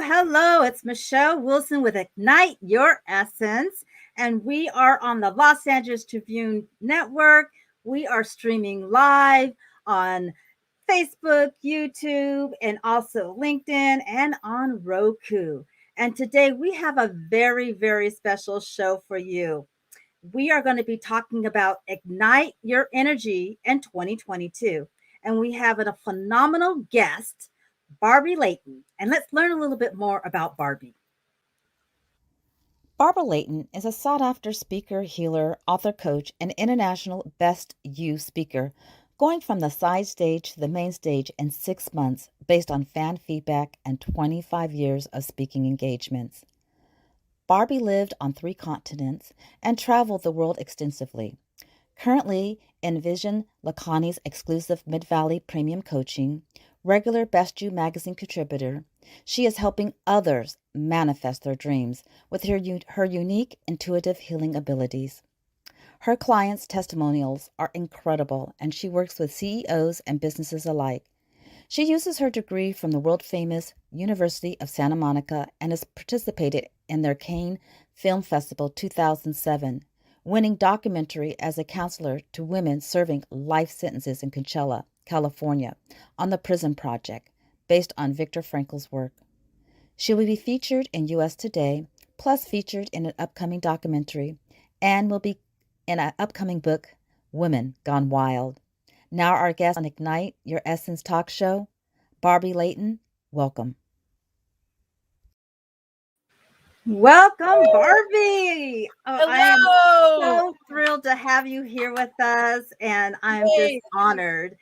Hello. It's Michelle Wilson with Ignite Your Essence, and we are on the Los Angeles Tribune Network. We are streaming live on Facebook, YouTube, and also LinkedIn and on Roku. And today we have a very, very special show for you. We are going to be talking about Ignite Your Energy in 2022. And we have a phenomenal guest, Barbie Layton. And let's learn a little bit more about Barbie. Barbie Layton is a sought-after speaker, healer, author, coach, and international Best You speaker, going from the side stage to the main stage in 6 months based on fan feedback and 25 years of speaking engagements. Barbie lived on 3 continents and traveled the world extensively. Currently in Vishen Lakhiani's exclusive MindValley Premium Coaching, regular Best You magazine contributor, she is helping others manifest their dreams with her unique intuitive healing abilities. Her clients' testimonials are incredible, and she works with CEOs and businesses alike. She uses her degree from the world-famous University of Santa Monica and has participated in their Cannes Film Festival 2007, winning documentary as a counselor to women serving life sentences in Coachella, California, on the Prison Project, based on Viktor Frankl's work. She will be featured in U.S. Today, plus featured in an upcoming documentary, and will be in an upcoming book, Women Gone Wild. Now our guest on Ignite Your Essence talk show, Barbie Layton. Welcome. Welcome, Barbie. Hello. I am so thrilled to have you here with us, and I'm just honored.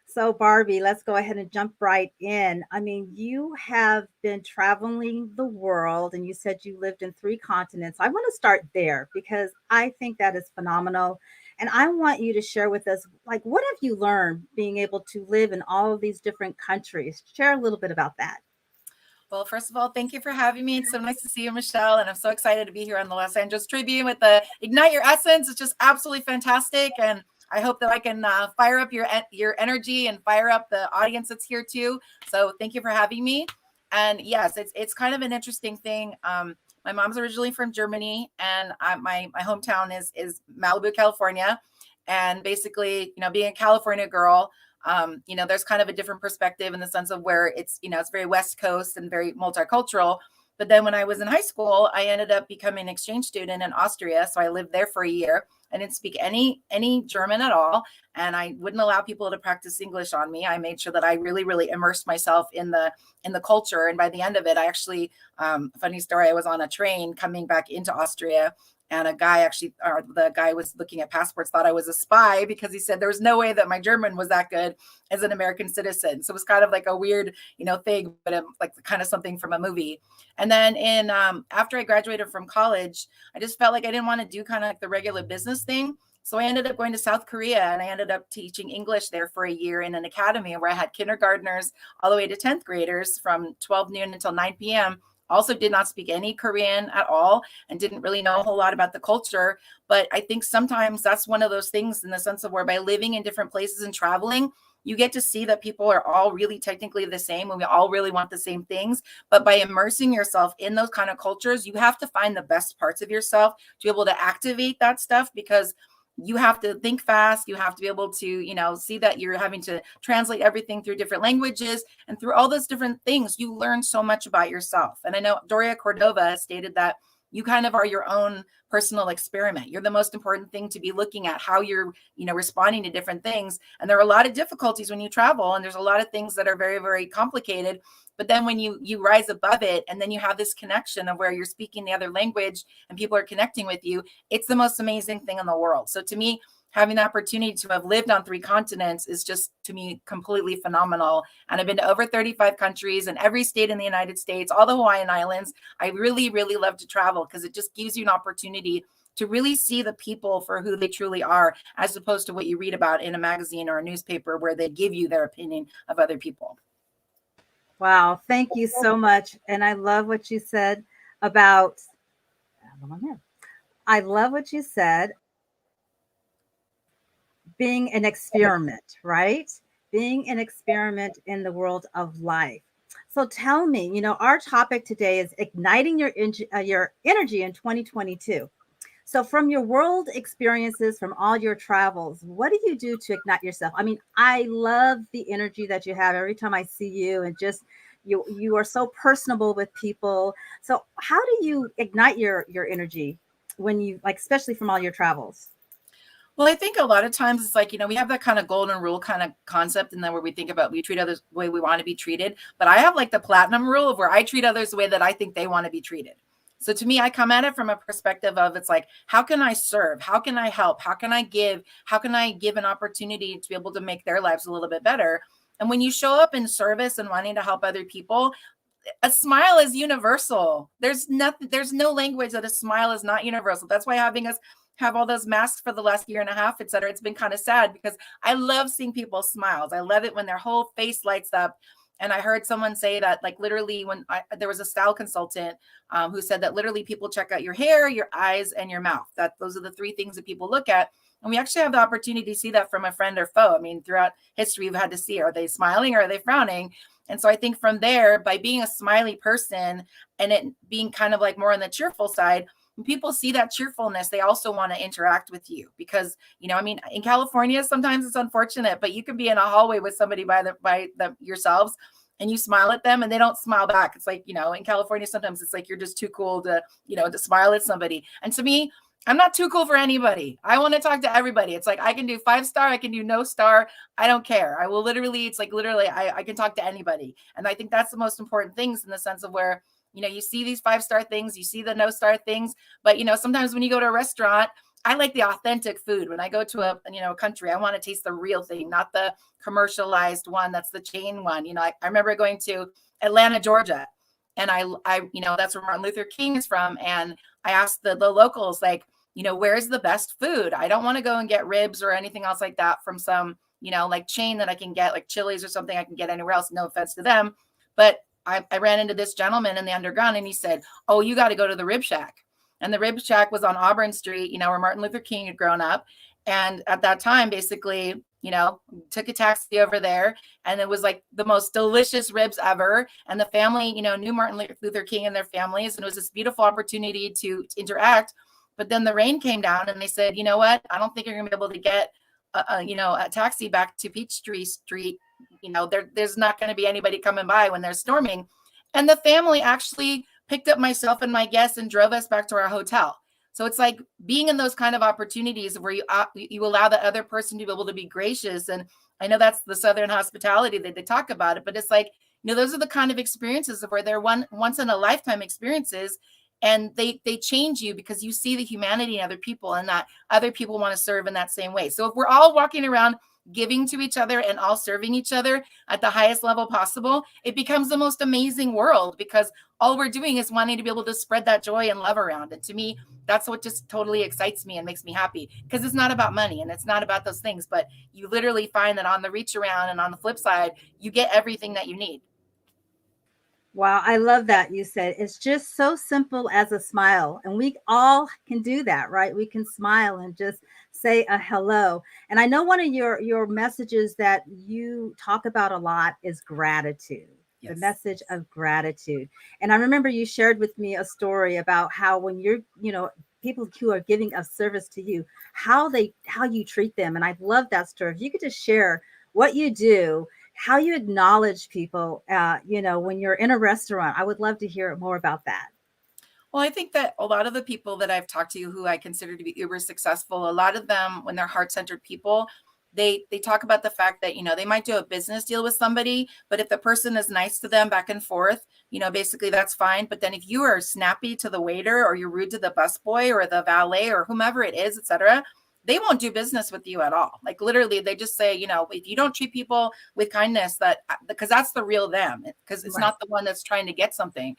So, Barbie, let's go ahead and jump right in. I mean, you have been traveling the world, and you said you lived in 3 continents. I want to start there because I think that is phenomenal. And I want you to share with us, like, what have you learned being able to live in all of these different countries? Share a little bit about that. Well, first of all, thank you for having me. It's so nice to see you, Michelle. And I'm so excited to be here on the Los Angeles Tribune with the Ignite Your Essence. It's just absolutely fantastic. And I hope that I can fire up your energy and fire up the audience that's here too. So thank you for having me. And yes, it's kind of an interesting thing. My mom's originally from Germany, and my hometown is Malibu, California. And basically, being a California girl, there's kind of a different perspective in the sense of where it's very West Coast and very multicultural. But then when I was in high school, I ended up becoming an exchange student in Austria. So I lived there for a year. I didn't speak any German at all. And I wouldn't allow people to practice English on me. I made sure that I really, really immersed myself in the culture. And by the end of it, I actually, funny story, I was on a train coming back into Austria. And the guy was looking at passports, thought I was a spy because he said there was no way that my German was that good as an American citizen. So it was kind of like a weird, thing, but like kind of something from a movie. And then after I graduated from college, I just felt like I didn't want to do kind of like the regular business thing. So I ended up going to South Korea, and I ended up teaching English there for a year in an academy where I had kindergartners all the way to 10th graders from 12 noon until 9 p.m. Also did not speak any Korean at all and didn't really know a whole lot about the culture. But I think sometimes that's one of those things in the sense of where by living in different places and traveling, you get to see that people are all really technically the same and we all really want the same things. But by immersing yourself in those kind of cultures, you have to find the best parts of yourself to be able to activate that stuff, because you have to think fast. You have to be able to, see that you're having to translate everything through different languages, and through all those different things, you learn so much about yourself. And I know Doria Cordova stated that you kind of are your own personal experiment. You're the most important thing to be looking at how you're, responding to different things. And there are a lot of difficulties when you travel, and there's a lot of things that are very, very complicated. But then when you rise above it, and then you have this connection of where you're speaking the other language and people are connecting with you, it's the most amazing thing in the world. So to me, having the opportunity to have lived on 3 continents is just, to me, completely phenomenal. And I've been to over 35 countries and every state in the United States, all the Hawaiian Islands. I really, really love to travel because it just gives you an opportunity to really see the people for who they truly are, as opposed to what you read about in a magazine or a newspaper where they give you their opinion of other people. Wow. Thank you so much. And I love what you said about, I love what you said, being an experiment, right? Being an experiment in the world of life. So tell me, our topic today is igniting your energy in 2022. So, from your world experiences, from all your travels, what do you do to ignite yourself? I mean, I love the energy that you have every time I see you, and just you are so personable with people. So, how do you ignite your energy when you like, especially from all your travels? Well, I think a lot of times it's like, we have that kind of golden rule kind of concept, and then where we think about we treat others the way we want to be treated. But I have like the platinum rule of where I treat others the way that I think they want to be treated. So to me, I come at it from a perspective of it's like, how can I serve? How can I help? How can I give? How can I give an opportunity to be able to make their lives a little bit better? And when you show up in service and wanting to help other people, a smile is universal. There's no language that a smile is not universal. That's why having us have all those masks for the last year and a half, et cetera, it's been kind of sad because I love seeing people's smiles. I love it when their whole face lights up. And I heard someone say that, like, literally there was a style consultant who said that literally people check out your hair, your eyes, and your mouth. That those are the three things that people look at. And we actually have the opportunity to see that from a friend or foe. I mean, throughout history, we've had to see, are they smiling or are they frowning? And so I think from there, by being a smiley person and it being kind of like more on the cheerful side, when people see that cheerfulness, they also want to interact with you because, I mean, in California, sometimes it's unfortunate, but you can be in a hallway with somebody by yourselves and you smile at them and they don't smile back. It's like, in California, sometimes it's like, you're just too cool to, to smile at somebody. And to me, I'm not too cool for anybody. I want to talk to everybody. It's like, I can do 5-star, I can do no star. I don't care. I will literally, it's like, literally, I can talk to anybody. And I think that's the most important things in the sense of where, you see these 5-star things, you see the no star things, but sometimes when you go to a restaurant, I like the authentic food. When I go to a country, I want to taste the real thing, not the commercialized one. That's the chain one. I remember going to Atlanta, Georgia, and I that's where Martin Luther King is from. And I asked the locals, like, where's the best food? I don't want to go and get ribs or anything else like that from some, like chain that I can get, like Chili's or something I can get anywhere else. No offense to them. But I ran into this gentleman in the underground and he said, oh, you got to go to the Rib Shack. And the Rib Shack was on Auburn Street, where Martin Luther King had grown up. And at that time, basically, took a taxi over there and it was like the most delicious ribs ever. And the family, knew Martin Luther King and their families. And it was this beautiful opportunity to interact. But then the rain came down and they said, you know what? I don't think you're going to be able to get, a taxi back to Peachtree Street. There's not going to be anybody coming by when there's storming. And the family actually picked up myself and my guests and drove us back to our hotel. So it's like being in those kind of opportunities where you allow the other person to be able to be gracious. And I know that's the Southern hospitality that they talk about it, but it's like, those are the kind of experiences where they're once in a lifetime experiences. And they change you because you see the humanity in other people and that other people want to serve in that same way. So if we're all walking around giving to each other and all serving each other at the highest level possible, it becomes the most amazing world because all we're doing is wanting to be able to spread that joy and love around. And to me, that's what just totally excites me and makes me happy because it's not about money and it's not about those things, but you literally find that on the reach around and on the flip side, you get everything that you need. Wow, I love that you said it's just so simple as a smile. And we all can do that, right? We can smile and just say a hello. And I know one of your messages that you talk about a lot is gratitude. Yes. The message of gratitude. And I remember you shared with me a story about how when you're, people who are giving a service to you, how you treat them. And I love that story. If you could just share what you do, how you acknowledge people, when you're in a restaurant. I would love to hear more about that. Well, I think that a lot of the people that I've talked to who I consider to be uber successful, a lot of them, when they're heart-centered people, they talk about the fact that, they might do a business deal with somebody, but if the person is nice to them back and forth, basically that's fine. But then if you are snappy to the waiter or you're rude to the busboy or the valet or whomever it is, et cetera, they won't do business with you at all. Like literally, they just say, if you don't treat people with kindness, because that's the real them, because it's not the one that's trying to get something.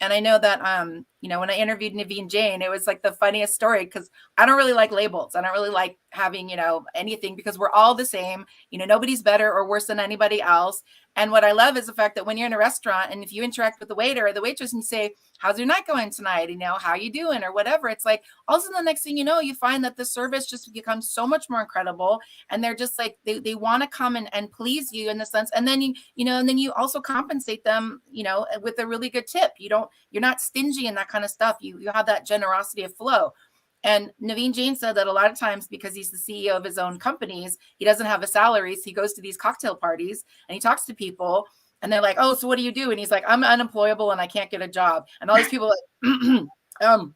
And I know that, when I interviewed Naveen Jain, it was like the funniest story because I don't really like labels. I don't really like having, anything because we're all the same. Nobody's better or worse than anybody else. And what I love is the fact that when you're in a restaurant and if you interact with the waiter or the waitress and you say, how's your night going tonight? You know, how you doing or whatever. It's like, also the next thing you know, you find that the service just becomes so much more incredible. And they're just like, they want to come and please you in the sense. And then and then you also compensate them, with a really good tip. You're not stingy in that kind of stuff. You have that generosity of flow. And Naveen Jain said that a lot of times, because he's the CEO of his own companies, he doesn't have a salary. So he goes to these cocktail parties and he talks to people and they're like, oh, so what do you do? And he's like, I'm unemployable and I can't get a job. And all these people are like, all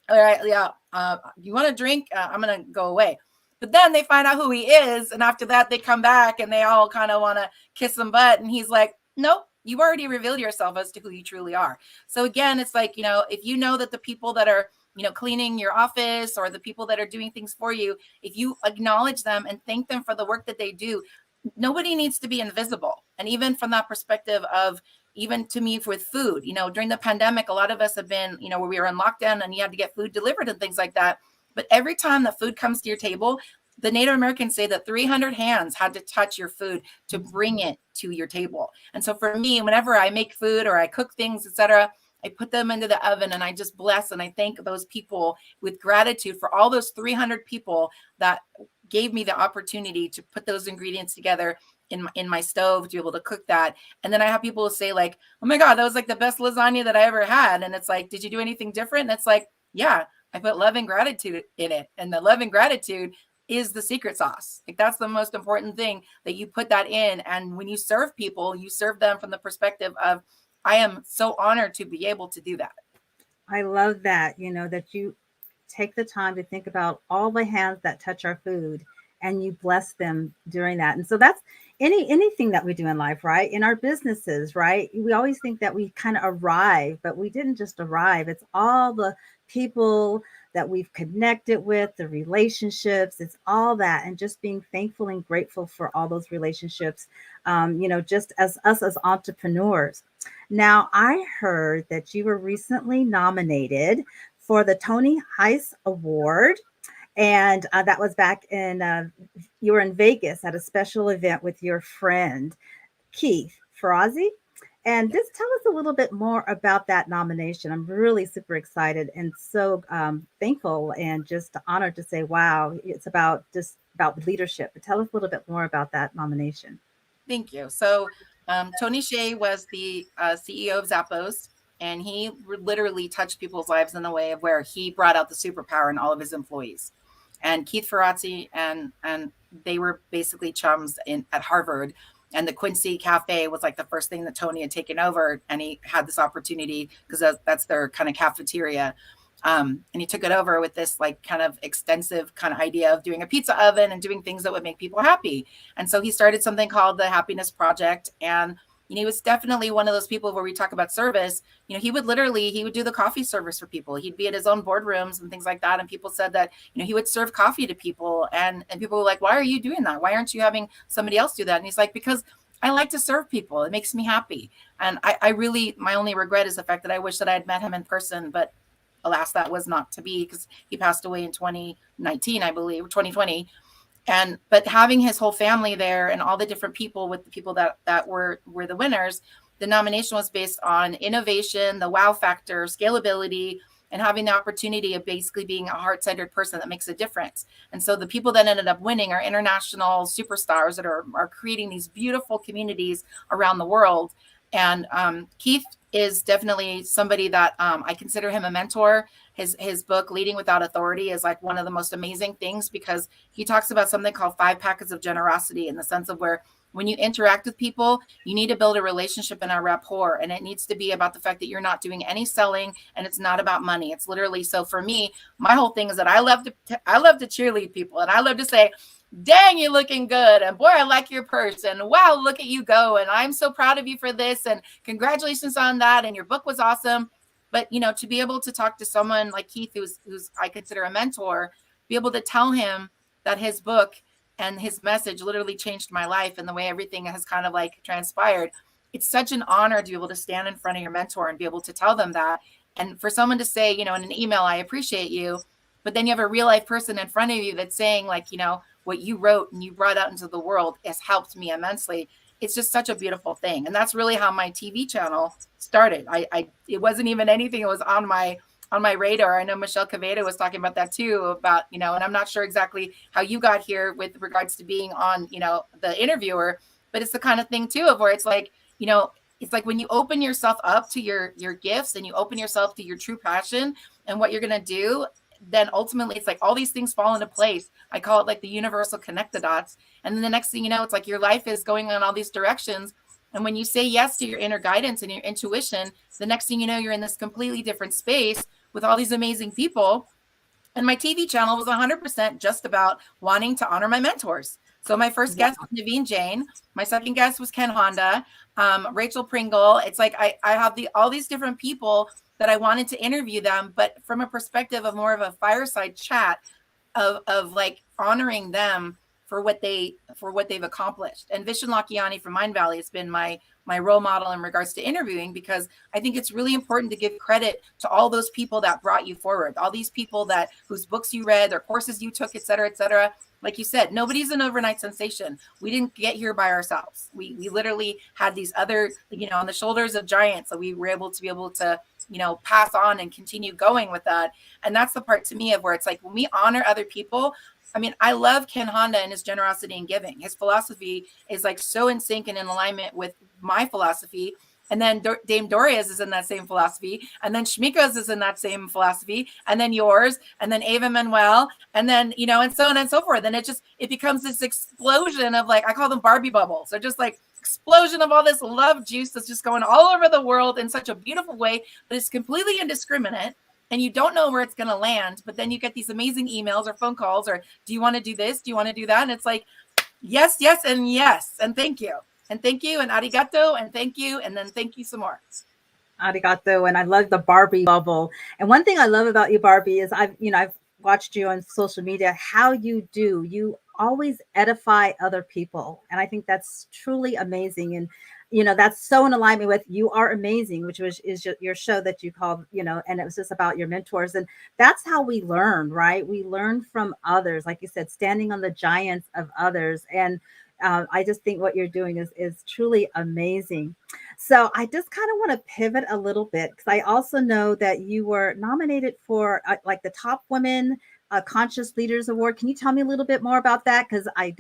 right, yeah, you want a drink? I'm going to go away. But then they find out who he is. And after that, they come back and they all kind of want to kiss him butt. And he's like, nope, you already revealed yourself as to who you truly are. So again, it's like, if you know that the people that are, cleaning your office or the people that are doing things for you, if you acknowledge them and thank them for the work that they do, nobody needs to be invisible. And even from that perspective of, even to me with food, during the pandemic, a lot of us have been, where we were in lockdown and you had to get food delivered and things like that. But every time the food comes to your table, the Native Americans say that 300 hands had to touch your food to bring it to your table. And so for me, whenever I make food or I cook things, etc., I put them into the oven and I just bless and I thank those people with gratitude for all those 300 people that gave me the opportunity to put those ingredients together in my stove to be able to cook that. And then I have people say like, oh my God, that was like the best lasagna that I ever had. And it's like, did you do anything different? And it's like, yeah, I put love and gratitude in it. And the love and gratitude is the secret sauce. Like that's the most important thing, that you put that in. And when you serve people, you serve them from the perspective of, I am so honored to be able to do that. I love that, that you take the time to think about all the hands that touch our food and you bless them during that. And so that's anything that we do in life, right? In our businesses, right? We always think that we kind of arrive, but we didn't just arrive. It's all the people that we've connected with, the relationships, it's all that. And just being thankful and grateful for all those relationships, just as us as entrepreneurs. Now, I heard that you were recently nominated for the Tony Heiss Award. And that was back in, you were in Vegas at a special event with your friend, Keith Ferrazzi. And just tell us a little bit more about that nomination. I'm really super excited and so thankful and just honored to say, wow, it's about leadership. But tell us a little bit more about that nomination. Thank you. So Tony Hsieh was the CEO of Zappos, and he literally touched people's lives in the way of where he brought out the superpower in all of his employees. And Keith Ferrazzi and they were basically chums at Harvard. And the Quincy Cafe was like the first thing that Tony had taken over. And he had this opportunity because that's their kind of cafeteria. And he took it over with this like kind of extensive kind of idea of doing a pizza oven and doing things that would make people happy. And so he started something called the Happiness Project. And he was definitely one of those people where we talk about service. He would do the coffee service for people. He'd be at his own boardrooms and things like that. And people said that, he would serve coffee to people. And people were like, why are you doing that? Why aren't you having somebody else do that? And he's like, because I like to serve people. It makes me happy. And I really, my only regret is the fact that I wish that I had met him in person, but alas, that was not to be because he passed away in 2019, I believe, 2020. But having his whole family there and all the different people with the people that were the winners, the nomination was based on innovation, the wow factor, scalability, and having the opportunity of basically being a heart-centered person that makes a difference. And so the people that ended up winning are international superstars that are creating these beautiful communities around the world. And Keith is definitely somebody that I consider him a mentor. His book, Leading Without Authority, is like one of the most amazing things because he talks about something called 5 packets of generosity in the sense of where when you interact with people, you need to build a relationship and a rapport. And it needs to be about the fact that you're not doing any selling and it's not about money. It's literally, so for me, my whole thing is that I love to cheerlead people. And I love to say, dang, you're looking good. And boy, I like your purse. And wow, look at you go. And I'm so proud of you for this. And congratulations on that. And your book was awesome. But, to be able to talk to someone like Keith, who's I consider a mentor, be able to tell him that his book and his message literally changed my life and the way everything has kind of like transpired. It's such an honor to be able to stand in front of your mentor and be able to tell them that. And for someone to say, in an email, I appreciate you. But then you have a real life person in front of you that's saying like, what you wrote and you brought out into the world has helped me immensely. it's just such a beautiful thing. And that's really how my TV channel started. It wasn't even anything. It was on my radar. I know Michele A was talking about that too, about, and I'm not sure exactly how you got here with regards to being on, the interviewer, but it's the kind of thing too of where it's like, it's like when you open yourself up to your gifts and you open yourself to your true passion and what you're going to do, then ultimately it's like all these things fall into place. I call it like the universal connect the dots. And then the next thing you know, it's like your life is going in all these directions. And when you say yes to your inner guidance and your intuition, the next thing you know, you're in this completely different space with all these amazing people. And my TV channel was 100% just about wanting to honor my mentors. So my first guest was Naveen Jain. My second guest was Ken Honda, Rachel Pringle. It's like I have all these different people that I wanted to interview them, but from a perspective of more of a fireside chat of like honoring them for what they've accomplished. And Vishen Lakhiani from MindValley has been my role model in regards to interviewing, because I think it's really important to give credit to all those people that brought you forward, all these people whose books you read or courses you took, et cetera, et cetera. Like you said, nobody's an overnight sensation. We didn't get here by ourselves. We literally had these other, on the shoulders of giants that we were able to, pass on and continue going with that. And that's the part to me of where it's like, when we honor other people, I mean, I love Ken Honda and his generosity and giving. His philosophy is like so in sync and in alignment with my philosophy. And then Dame Doria's is in that same philosophy. And then Shmika's is in that same philosophy. And then yours. And then Ava Manuel. And then, and so on and so forth. And it becomes this explosion of like, I call them Barbie bubbles. They're just like explosion of all this love juice that's just going all over the world in such a beautiful way, but it's completely indiscriminate. And you don't know where it's going to land. But then you get these amazing emails or phone calls or, do you want to do this? Do you want to do that? And it's like, yes, yes, and yes. And thank you. And thank you, and arigato, and thank you, and then thank you some more. Arigato, and I love the Barbie bubble. And one thing I love about you, Barbie, is I've watched you on social media, how you always edify other people. And I think that's truly amazing. And, that's so in alignment with You Are Amazing, which is your show that you called, and it was just about your mentors. And that's how we learn, right? We learn from others, like you said, standing on the giants of others. And I just think what you're doing is truly amazing. So I just kind of want to pivot a little bit, because I also know that you were nominated for like the Top Women Conscious Leaders Award. Can you tell me a little bit more about that? Because I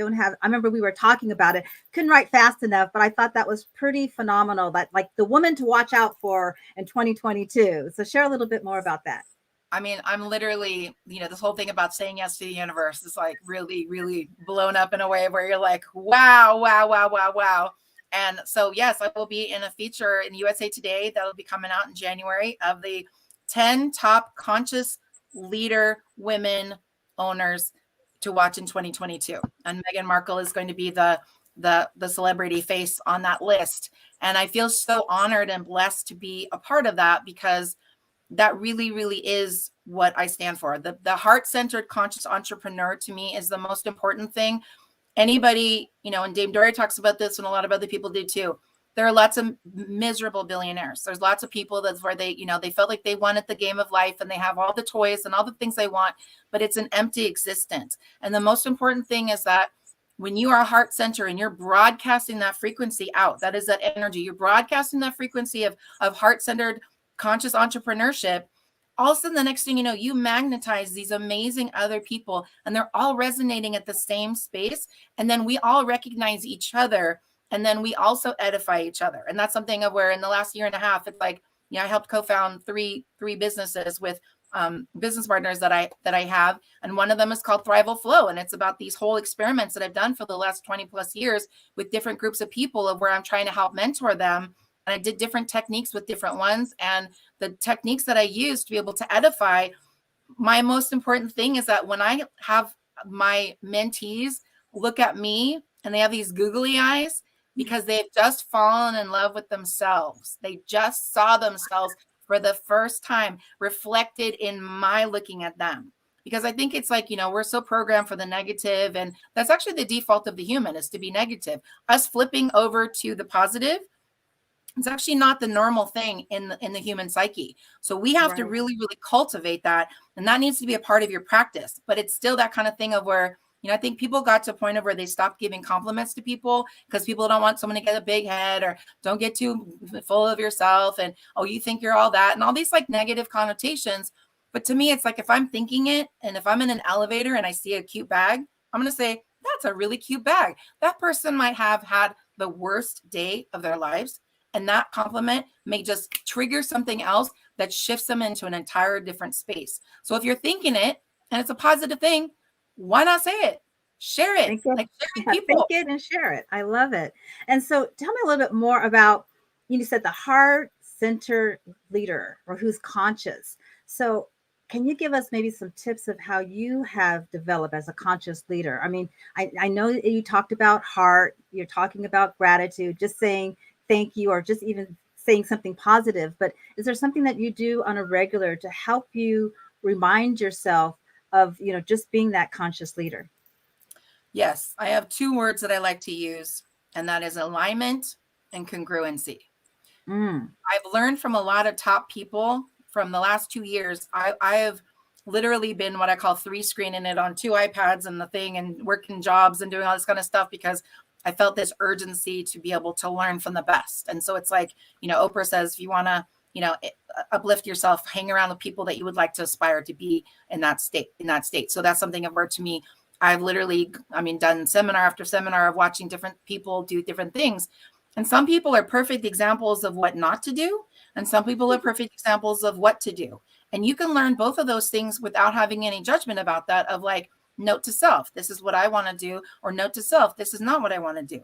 remember we were talking about it, couldn't write fast enough, but I thought that was pretty phenomenal, that like the woman to watch out for in 2022. So share a little bit more about that. I mean, I'm literally, this whole thing about saying yes to the universe is like really, really blown up in a way where you're like, wow, wow, wow, wow, wow. And so, yes, I will be in a feature in USA Today that will be coming out in January of the 10 top conscious leader women owners to watch in 2022. And Meghan Markle is going to be the celebrity face on that list. And I feel so honored and blessed to be a part of that, because that really, really is what I stand for. The heart-centered conscious entrepreneur to me is the most important thing. Anybody, and Dame Doria talks about this, and a lot of other people do too. There are lots of miserable billionaires. There's lots of people that's where they felt like they won at the game of life and they have all the toys and all the things they want, but it's an empty existence. And the most important thing is that when you are heart-centered and you're broadcasting that frequency out, that is that energy, you're broadcasting that frequency of heart-centered conscious entrepreneurship, all of a sudden the next thing you know, you magnetize these amazing other people, and they're all resonating at the same space. And then we all recognize each other, and then we also edify each other. And that's something of where in the last year and a half, it's like, I helped co-found three businesses with business partners that I have. And one of them is called Thrival Flow. And it's about these whole experiments that I've done for the last 20 plus years with different groups of people, of where I'm trying to help mentor them. And I did different techniques with different ones. And the techniques that I use to be able to edify, my most important thing is that when I have my mentees look at me and they have these googly eyes, because they've just fallen in love with themselves. They just saw themselves for the first time reflected in my looking at them. Because I think it's like, we're so programmed for the negative, and that's actually the default of the human, is to be negative. Us flipping over to the positive, it's actually not the normal thing in the human psyche. So we have to really, really cultivate that. And that needs to be a part of your practice. But it's still that kind of thing of where, I think people got to a point of where they stopped giving compliments to people because people don't want someone to get a big head or don't get too full of yourself. And, oh, you think you're all that, and all these like negative connotations. But to me, it's like, if I'm thinking it, and if I'm in an elevator and I see a cute bag, I'm going to say, that's a really cute bag. That person might have had the worst day of their lives, and that compliment may just trigger something else that shifts them into an entire different space. So if you're thinking it and it's a positive thing, why not say it? Share it. Like, share it with people. Think it and share it. I love it. And so tell me a little bit more about, you said the heart-centered leader, or who's conscious. So can you give us maybe some tips of how you have developed as a conscious leader? I mean, I know that you talked about heart, you're talking about gratitude, just saying thank you, or just even saying something positive. But is there something that you do on a regular to help you remind yourself of, just being that conscious leader? Yes, I have 2 words that I like to use, and that is alignment and congruency. I've learned from a lot of top people from the last 2 years. I have literally been what I call 3 screening it on 2 iPads and the thing, and working jobs and doing all this kind of stuff, because I felt this urgency to be able to learn from the best. And so it's like, Oprah says, if you want to, uplift yourself, hang around the people that you would like to aspire to be in that state. So that's something of where, to me, I've literally, done seminar after seminar of watching different people do different things. And some people are perfect examples of what not to do, and some people are perfect examples of what to do. And you can learn both of those things without having any judgment about that, of like, note to self, this is what I want to do, or note to self, this is not what I want to do.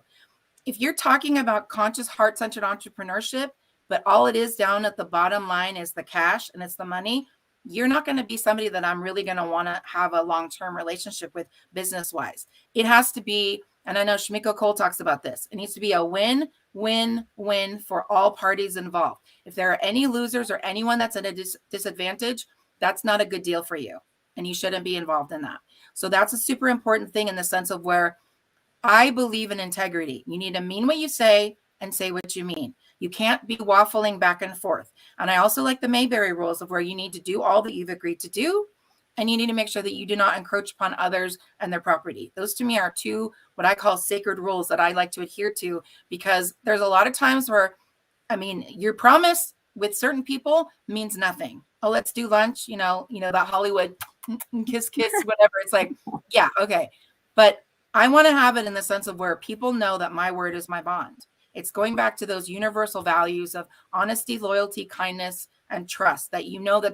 If you're talking about conscious, heart-centered entrepreneurship, but all it is down at the bottom line is the cash and it's the money, you're not going to be somebody that I'm really going to want to have a long-term relationship with business-wise. It has to be, and I know Shmiko Cole talks about this, it needs to be a win-win-win for all parties involved. If there are any losers or anyone that's at a disadvantage, that's not a good deal for you, and you shouldn't be involved in that. So that's a super important thing, in the sense of where I believe in integrity. You need to mean what you say and say what you mean. You can't be waffling back and forth. And I also like the Mayberry rules, of where you need to do all that you've agreed to do, and you need to make sure that you do not encroach upon others and their property. Those, to me, are 2 what I call sacred rules that I like to adhere to, because there's a lot of times where, your promise with certain people means nothing. Oh, let's do lunch, that Hollywood kiss, whatever. It's like, yeah, okay. But I want to have it in the sense of where people know that my word is my bond. It's going back to those universal values of honesty, loyalty, kindness, and trust, that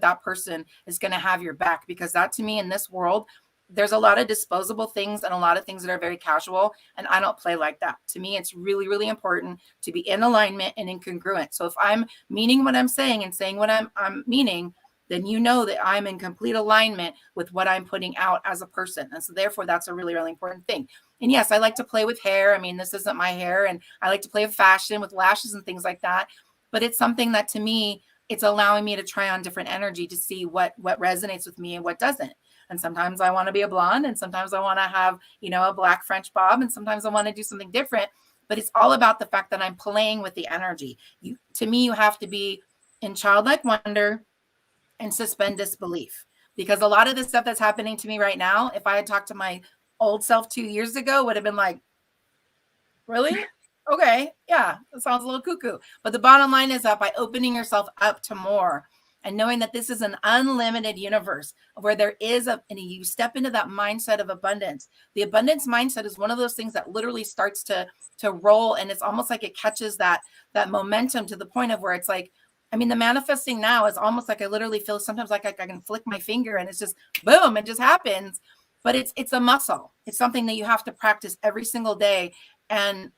that person is going to have your back. Because that, to me, in this world, there's a lot of disposable things and a lot of things that are very casual, and I don't play like that. To me, it's really, really important to be in alignment and in congruent. So if I'm meaning what I'm saying and saying what I'm meaning, then that I'm in complete alignment with what I'm putting out as a person. And so therefore, that's a really, really important thing. And yes, I like to play with hair. This isn't my hair, and I like to play with fashion, with lashes and things like that. But it's something that, to me, it's allowing me to try on different energy to see what resonates with me and what doesn't. And sometimes I want to be a blonde, and sometimes I want to have, a black French bob, and sometimes I want to do something different. But it's all about the fact that I'm playing with the energy. To me, you have to be in childlike wonder and suspend disbelief, because a lot of the stuff that's happening to me right now, if I had talked to my old self 2 years ago, would have been like, really? Okay. Yeah. That sounds a little cuckoo. But the bottom line is that by opening yourself up to more, and knowing that this is an unlimited universe where there is and you step into that mindset of abundance. The abundance mindset is one of those things that literally starts to roll. And it's almost like it catches that momentum to the point of where it's like, the manifesting now is almost like I literally feel sometimes like I can flick my finger and it's just boom, it just happens. But it's a muscle. It's something that you have to practice every single day, and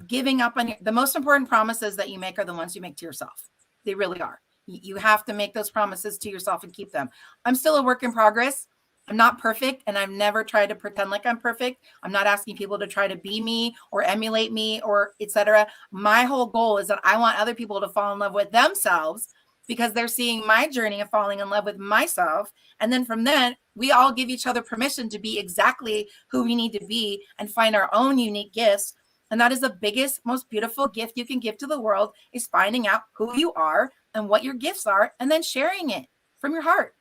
giving up on the most important promises that you make are the ones you make to yourself. They really are. You have to make those promises to yourself and keep them. I'm still a work in progress. I'm not perfect, and I've never tried to pretend like I'm perfect. I'm not asking people to try to be me or emulate me or etc. My whole goal is that I want other people to fall in love with themselves, because they're seeing my journey of falling in love with myself. And then from then, we all give each other permission to be exactly who we need to be and find our own unique gifts. And that is the biggest, most beautiful gift you can give to the world, is finding out who you are and what your gifts are, and then sharing it from your heart.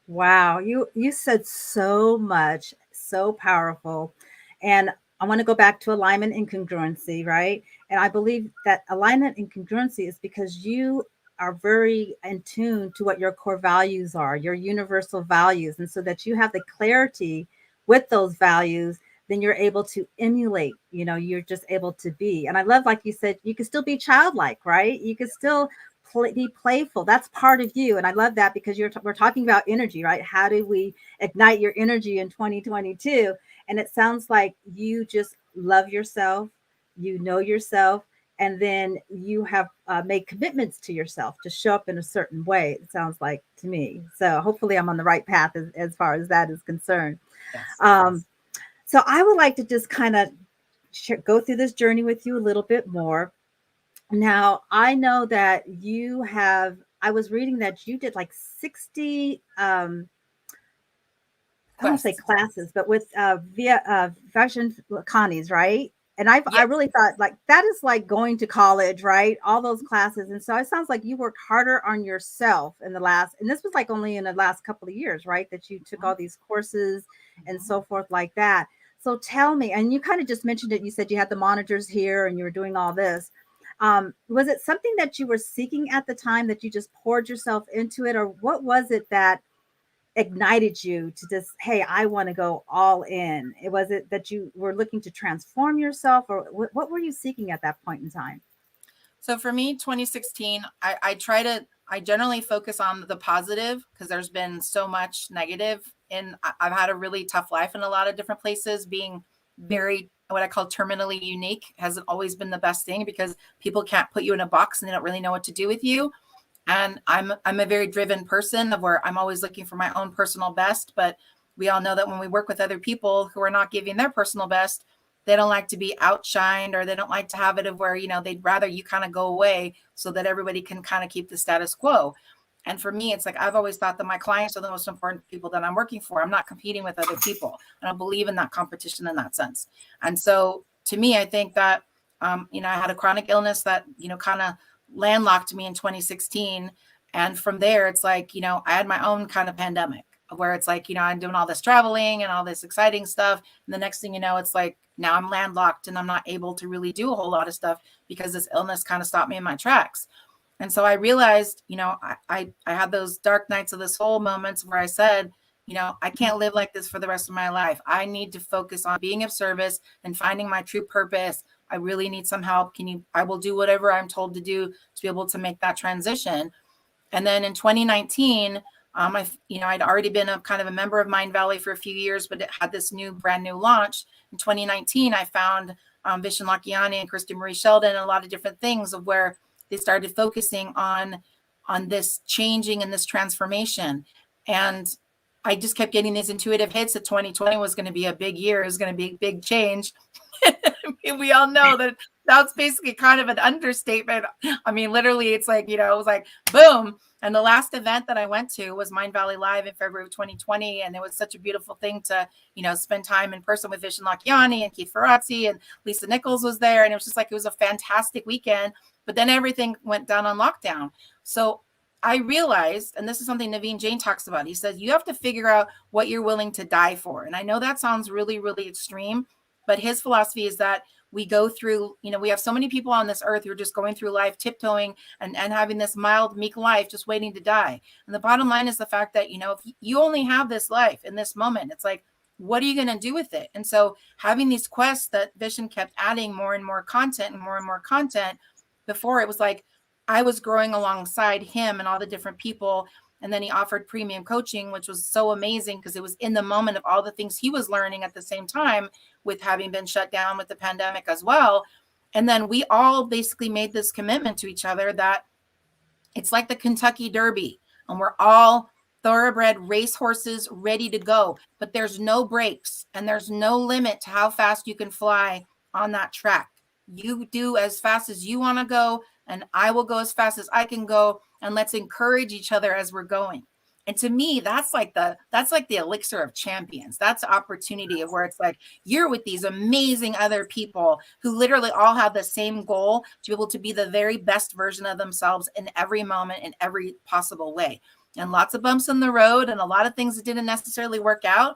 Wow, you said so much so powerful. And I want to go back to alignment and congruency, right? And I believe that alignment and congruency is because you are very in tune to what your core values are, your universal values. And so that you have the clarity with those values, then you're able to emulate, you're just able to be. And I love, like you said, you can still be childlike, right? You can still be playful. That's part of you. And I love that because we're talking about energy, right? How do we ignite your energy in 2022? And it sounds like you just love yourself, you know yourself, and then you have made commitments to yourself to show up in a certain way, it sounds like to me. So hopefully I'm on the right path as far as that is concerned. Yes. So I would like to just kind of go through this journey with you a little bit more. Now, I know that I was reading that you did like 60, I don't want to say classes, but with via Vishen Lakhiani's, right? And I really thought like that is like going to college, right? All those classes. And so it sounds like you worked harder on yourself and this was like only in the last couple of years, right? That you took all these courses and so forth like that. So tell me, and you kind of just mentioned it, you said you had the monitors here and you were doing all this. Was it something that you were seeking at the time that you just poured yourself into it? Or what was it that ignited you to just, hey, I want to go all in? Was it that you were looking to transform yourself, or what were you seeking at that point in time? So for me, 2016, I generally focus on the positive because there's been so much negative, and I've had a really tough life in a lot of different places. Being very, what I call terminally unique, hasn't always been the best thing because people can't put you in a box and they don't really know what to do with you. And I'm a very driven person of where I'm always looking for my own personal best. But we all know that when we work with other people who are not giving their personal best, they don't like to be outshined, or they don't like to have it of where, they'd rather you kind of go away so that everybody can kind of keep the status quo. And for me, it's like, I've always thought that my clients are the most important people that I'm working for. I'm not competing with other people. I don't believe in that competition in that sense. And so to me, I think that, I had a chronic illness that, kind of landlocked me in 2016. And from there, it's like, I had my own kind of pandemic where it's like, I'm doing all this traveling and all this exciting stuff. And the next thing you know, it's like, now I'm landlocked and I'm not able to really do a whole lot of stuff because this illness kind of stopped me in my tracks. And so I realized, I had those dark nights of the soul moments where I said, I can't live like this for the rest of my life. I need to focus on being of service and finding my true purpose. I really need some help. I will do whatever I'm told to do to be able to make that transition. And then in 2019, I'd already been a kind of a member of MindValley for a few years, but it had this brand new launch. In 2019, I found Vishen Lakhiani and Kristen Marie Sheldon and a lot of different things of where they started focusing on this changing and this transformation. And I just kept getting these intuitive hits that 2020 was going to be a big year. It was going to be a big change. We all know that that's basically kind of an understatement. I mean, literally, it's like, it was like, boom. And the last event that I went to was MindValley Live in February of 2020. And it was such a beautiful thing to, spend time in person with Vishen Lakhiani and Keith Ferrazzi, and Lisa Nichols was there. And it was just like, it was a fantastic weekend. But then everything went down on lockdown. So I realized, and this is something Naveen Jain talks about, he says, you have to figure out what you're willing to die for. And I know that sounds really, really extreme, but his philosophy is that we go through, we have so many people on this earth who are just going through life, tiptoeing and having this mild, meek life, just waiting to die. And the bottom line is the fact that, if you only have this life in this moment, it's like, what are you going to do with it? And so having these quests that Vishen kept adding more and more content and more content, before it was like, I was growing alongside him and all the different people. And then he offered premium coaching, which was so amazing because it was in the moment of all the things he was learning at the same time, with having been shut down with the pandemic as well. And then we all basically made this commitment to each other that it's like the Kentucky Derby, and we're all thoroughbred racehorses ready to go, but there's no brakes and there's no limit to how fast you can fly on that track. You do as fast as you want to go, and I will go as fast as I can go, and let's encourage each other as we're going. And to me, that's like the elixir of champions. That's the opportunity of where it's like you're with these amazing other people who literally all have the same goal to be able to be the very best version of themselves in every moment, in every possible way. And lots of bumps in the road and a lot of things that didn't necessarily work out.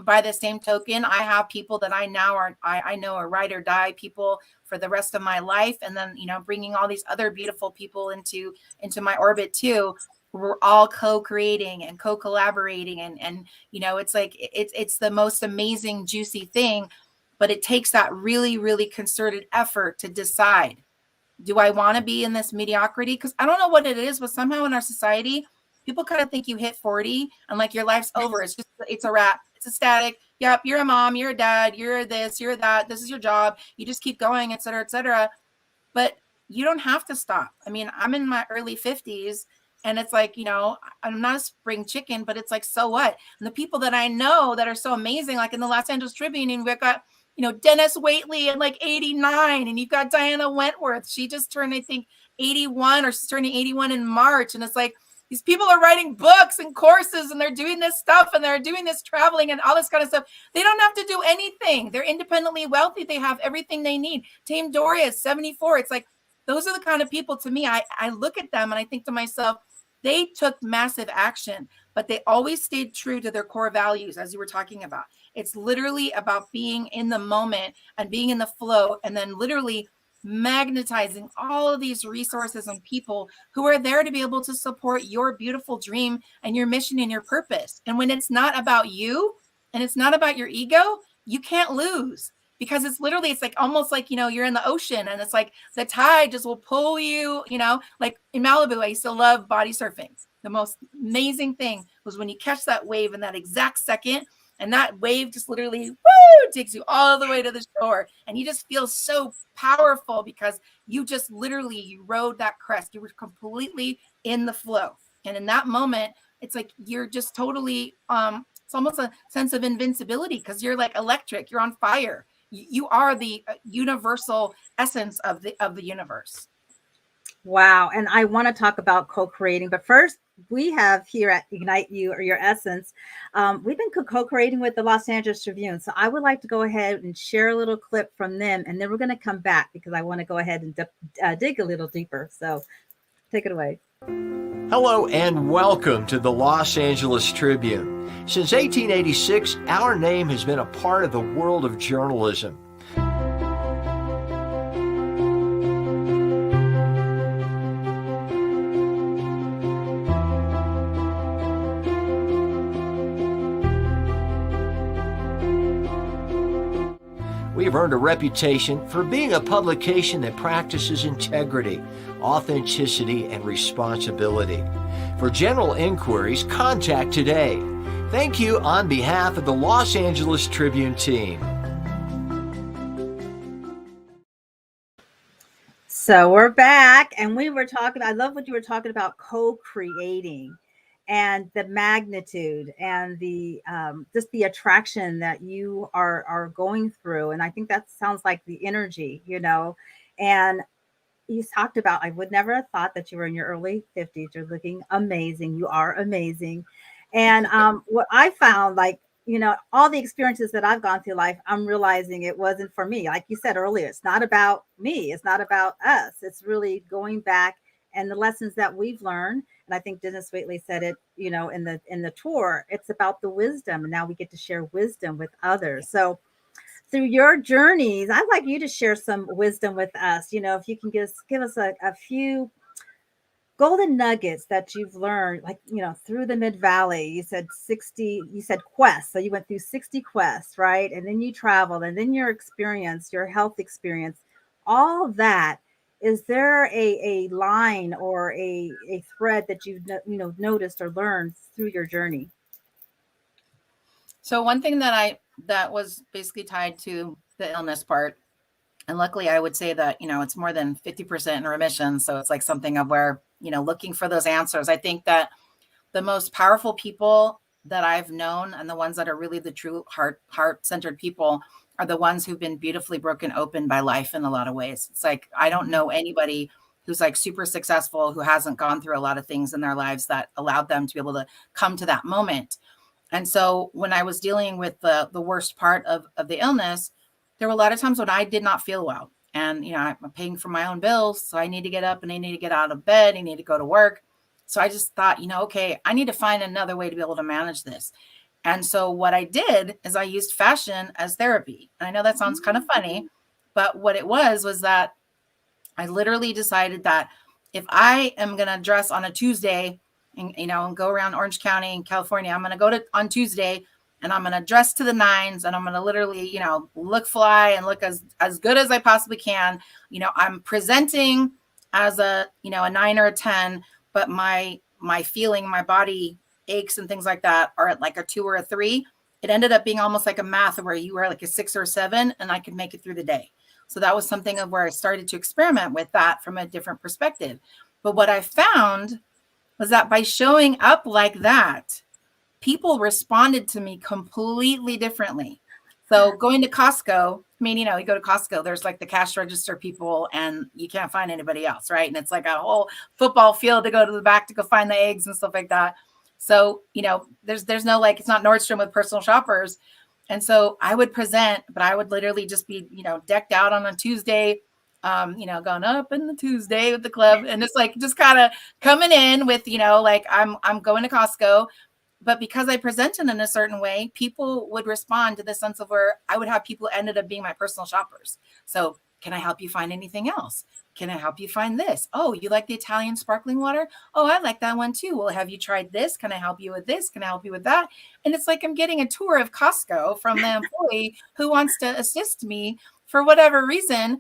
by the same token, I have people that I know are ride or die people for the rest of my life. And then, bringing all these other beautiful people into my orbit too. We're all co-creating and co-collaborating. And it's like, it's the most amazing, juicy thing, but it takes that really, really concerted effort to decide, do I want to be in this mediocrity? Because I don't know what it is, but somehow in our society, people kind of think you hit 40 and like your life's over. It's a wrap. It's a static. Yep. You're a mom, you're a dad, you're this, you're that. This is your job. You just keep going, et cetera, et cetera. But you don't have to stop. I mean, I'm in my early 50s and it's like, I'm not a spring chicken, but it's like, so what? And the people that I know that are so amazing, like in the Los Angeles Tribune, and we've got, Dennis Waitley at like 89, and you've got Diana Wentworth. She just turned, I think, 81, or she's turning 81 in March. And it's like, these people are writing books and courses, and they're doing this stuff, and they're doing this traveling and all this kind of stuff. They don't have to do anything. They're independently wealthy. They have everything they need. Tame Doria is 74. It's like, those are the kind of people, to me, I look at them and I think to myself, they took massive action, but they always stayed true to their core values, as you were talking about. It's literally about being in the moment and being in the flow, and then literally magnetizing all of these resources and people who are there to be able to support your beautiful dream and your mission and your purpose. And when it's not about you and it's not about your ego, you can't lose. Because it's literally, it's like almost like, you're in the ocean, and it's like the tide just will pull you, like in Malibu, I used to love body surfing. The most amazing thing was when you catch that wave in that exact second, and that wave just literally takes you all the way to the shore. And you just feel so powerful because you just literally, you rode that crest. You were completely in the flow. And in that moment, it's like, you're just totally, it's almost a sense of invincibility because you're like electric, you're on fire. You are the universal essence of the universe. Wow. And I want to talk about co-creating, but first we have here at Ignite You, or Your Essence, we've been co-creating with the Los Angeles Tribune. So I would like to go ahead and share a little clip from them, and then we're going to come back because I want to go ahead and dig a little deeper. So take it away. Hello and welcome to the Los Angeles Tribune. Since 1886, our name has been a part of the world of journalism. We have earned a reputation for being a publication that practices integrity, authenticity, and responsibility. For general inquiries, contact today. Thank you on behalf of the Los Angeles Tribune team. So we're back, and we were talking, I love what you were talking about, co-creating and the magnitude and the just the attraction that you are going through. And I think that sounds like the energy, and you talked about, I would never have thought that you were in your early 50s. You're looking amazing. You are amazing. And what I found, like, all the experiences that I've gone through life, I'm realizing it wasn't for me. Like you said earlier, it's not about me. It's not about us. It's really going back and the lessons that we've learned. And I think Dennis Waitley said it, in the tour, it's about the wisdom. And now we get to share wisdom with others. So through your journeys, I'd like you to share some wisdom with us. If you can give us a few golden nuggets that you've learned, like, through the MindValley. You said quests. So you went through 60 quests, right? And then you traveled, and then your experience, your health experience, all that. Is there a line or a thread that you've noticed or learned through your journey? So one thing that was basically tied to the illness part, and luckily I would say that, it's more than 50% in remission. So it's like something of where, looking for those answers. I think that the most powerful people that I've known, and the ones that are really the true heart-centered people, are the ones who've been beautifully broken open by life in a lot of ways. It's like, I don't know anybody who's like super successful who hasn't gone through a lot of things in their lives that allowed them to be able to come to that moment. And so when I was dealing with the worst part of the illness, there were a lot of times when I did not feel well. And, I'm paying for my own bills. So I need to get up and I need to get out of bed. I need to go to work. So I just thought, okay, I need to find another way to be able to manage this. And so what I did is I used fashion as therapy. And I know that sounds kind of funny, but what it was that I literally decided that if I am going to dress on a Tuesday and, and go around Orange County in California, I'm going to go to on Tuesday and I'm going to dress to the nines and I'm going to literally, look fly and look as good as I possibly can. I'm presenting as a 9 or a 10, but my feeling, my body aches and things like that are at like a 2 or a 3. It ended up being almost like a math where you were like a 6 or a 7 and I could make it through the day. So that was something of where I started to experiment with that from a different perspective. But what I found was that by showing up like that, people responded to me completely differently. So going to Costco, I mean, you go to Costco, there's like the cash register people and you can't find anybody else, right? And it's like a whole football field to go to the back to go find the eggs and stuff like that. So, there's no, like, it's not Nordstrom with personal shoppers. And so I would present, but I would literally just be, decked out on a Tuesday, going up in the Tuesday with the club. And it's like, just kind of coming in with, like I'm going to Costco. But because I presented in a certain way, people would respond to the sense of where I would have people ended up being my personal shoppers. So can I help you find anything else? Can I help you find this? Oh, you like the Italian sparkling water? Oh, I like that one too. Well, have you tried this? Can I help you with this? Can I help you with that? And it's like I'm getting a tour of Costco from the employee who wants to assist me for whatever reason.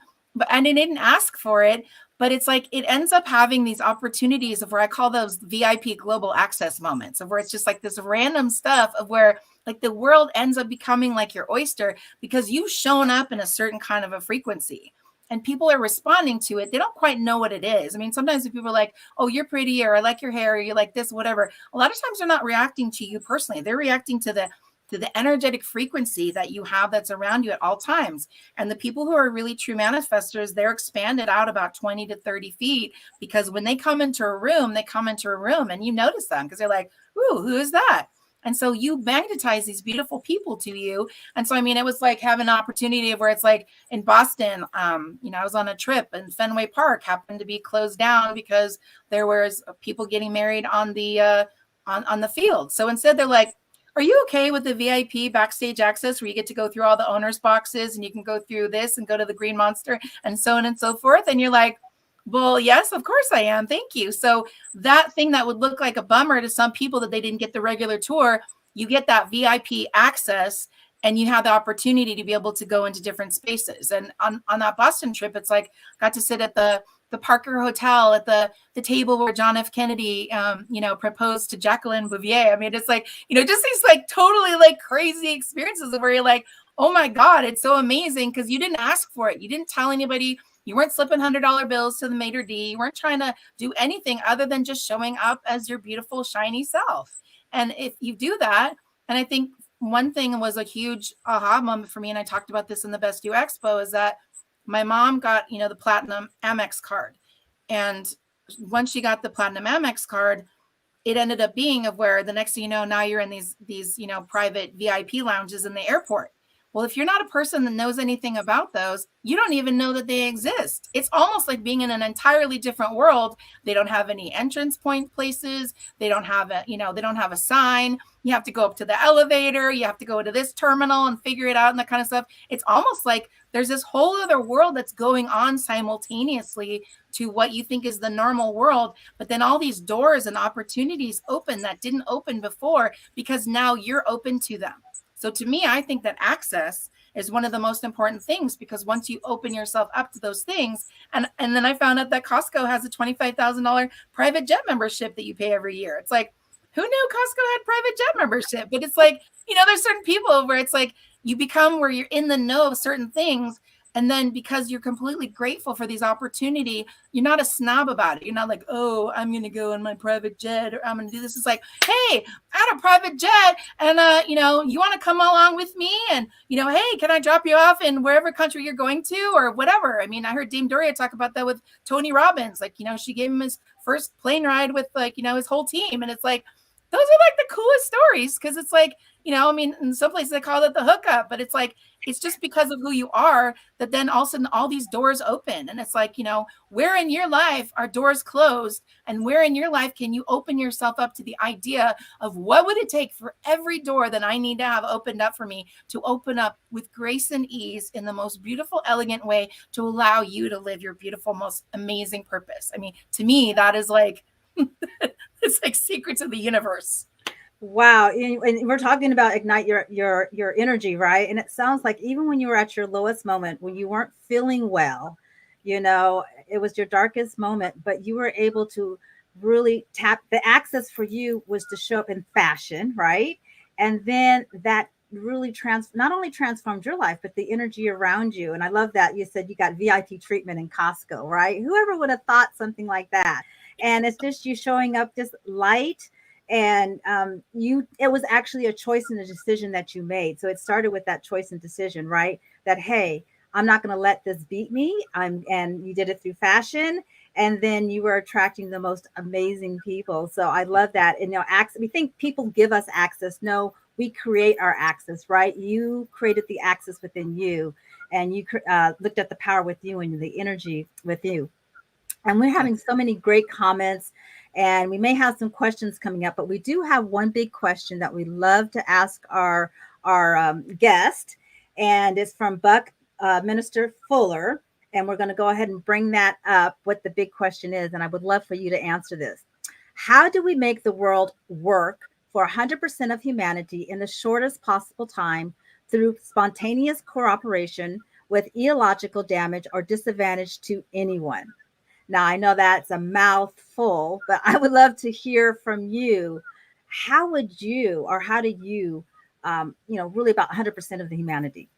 And I didn't ask for it. But it's like it ends up having these opportunities of where I call those VIP global access moments of where it's just like this random stuff of where like the world ends up becoming like your oyster because you've shown up in a certain kind of a frequency and people are responding to it. They don't quite know what it is. I mean, sometimes if people are like, oh, you're pretty, or I like your hair, or you like this, whatever. A lot of times they're not reacting to you personally. They're reacting to the energetic frequency that you have that's around you at all times. And the people who are really true manifestors, they're expanded out about 20 to 30 feet because when they come into a room, and you notice them because they're like, ooh, who is that? And so you magnetize these beautiful people to you. And so, I mean, it was like having an opportunity where it's like in Boston, I was on a trip and Fenway Park happened to be closed down because there was people getting married on the field. So instead they're like, are you okay with the VIP backstage access where you get to go through all the owners' boxes and you can go through this and go to the Green Monster and so on and so forth? And you're like, well, yes, of course I am. Thank you. So that thing that would look like a bummer to some people that they didn't get the regular tour, you get that VIP access and you have the opportunity to be able to go into different spaces. And on that Boston trip, it's like got to sit at the Parker Hotel at the table where John F. Kennedy, proposed to Jacqueline Bouvier. I mean, it's like, just these like totally like crazy experiences where you're like, oh my God, it's so amazing because you didn't ask for it. You didn't tell anybody. You weren't slipping $100 bills to the maitre d'. You weren't trying to do anything other than just showing up as your beautiful, shiny self. And if you do that, and I think one thing was a huge aha moment for me, and I talked about this in the Best You Expo, is that my mom got, the Platinum Amex card. And once she got the Platinum Amex card, it ended up being of where the next thing you know, now you're in these private VIP lounges in the airport. Well, if you're not a person that knows anything about those, you don't even know that they exist. It's almost like being in an entirely different world. They don't have any entrance point places. They don't have they don't have a sign. You have to go up to the elevator. You have to go to this terminal and figure it out and that kind of stuff. It's almost like there's this whole other world that's going on simultaneously to what you think is the normal world. But then all these doors and opportunities open that didn't open before because now you're open to them. So to me, I think that access is one of the most important things because once you open yourself up to those things, and then I found out that Costco has a $25,000 private jet membership that you pay every year. It's like, who knew Costco had private jet membership? But it's like, there's certain people where it's like you become where you're in the know of certain things. And then because you're completely grateful for these opportunity, you're not a snob about it. You're not like, oh, I'm going to go in my private jet or I'm going to do this. It's like, hey, I had a private jet and, you want to come along with me? And, hey, can I drop you off in wherever country you're going to or whatever? I mean, I heard Dame Doria talk about that with Tony Robbins. Like, she gave him his first plane ride with like, his whole team. And it's like, those are like the coolest stories. Cause it's like, you know, I mean, in some places they call it the hookup, but it's like, it's just because of who you are that then all of a sudden all these doors open. And it's like, you know, where in your life are doors closed, and where in your life can you open yourself up to the idea of what would it take for every door that I need to have opened up for me to open up with grace and ease in the most beautiful, elegant way to allow you to live your beautiful, most amazing purpose. I mean, to me, that is like, it's like secrets of the universe. Wow. And we're talking about ignite your energy, right? And it sounds like even when you were at your lowest moment, when you weren't feeling well, you know, it was your darkest moment, but you were able to really tap the access for you was to show up in fashion, right? And then that really not only transformed your life, but the energy around you. And I love that you said you got VIP treatment in Costco, right? Whoever would have thought something like that? And it's just you showing up just light, and it was actually a choice and a decision that you made. So it started with that choice and decision, right? That, hey, I'm not going to let this beat me. And you did it through fashion, and then you were attracting the most amazing people. So I love that. And, you know, we think people give us access. No, we create our access, right? You created the access within you, and you looked at the power with you and the energy with you. And we're having so many great comments, and we may have some questions coming up, but we do have one big question that we love to ask our guest, and it's from Buck Minister Fuller. And we're going to go ahead and bring that up, what the big question is. And I would love for you to answer this. How do we make the world work for 100% of humanity in the shortest possible time through spontaneous cooperation with illogical damage or disadvantage to anyone? Now, I know that's a mouthful, but I would love to hear from you. How do you, you know, really about 100% of the humanity?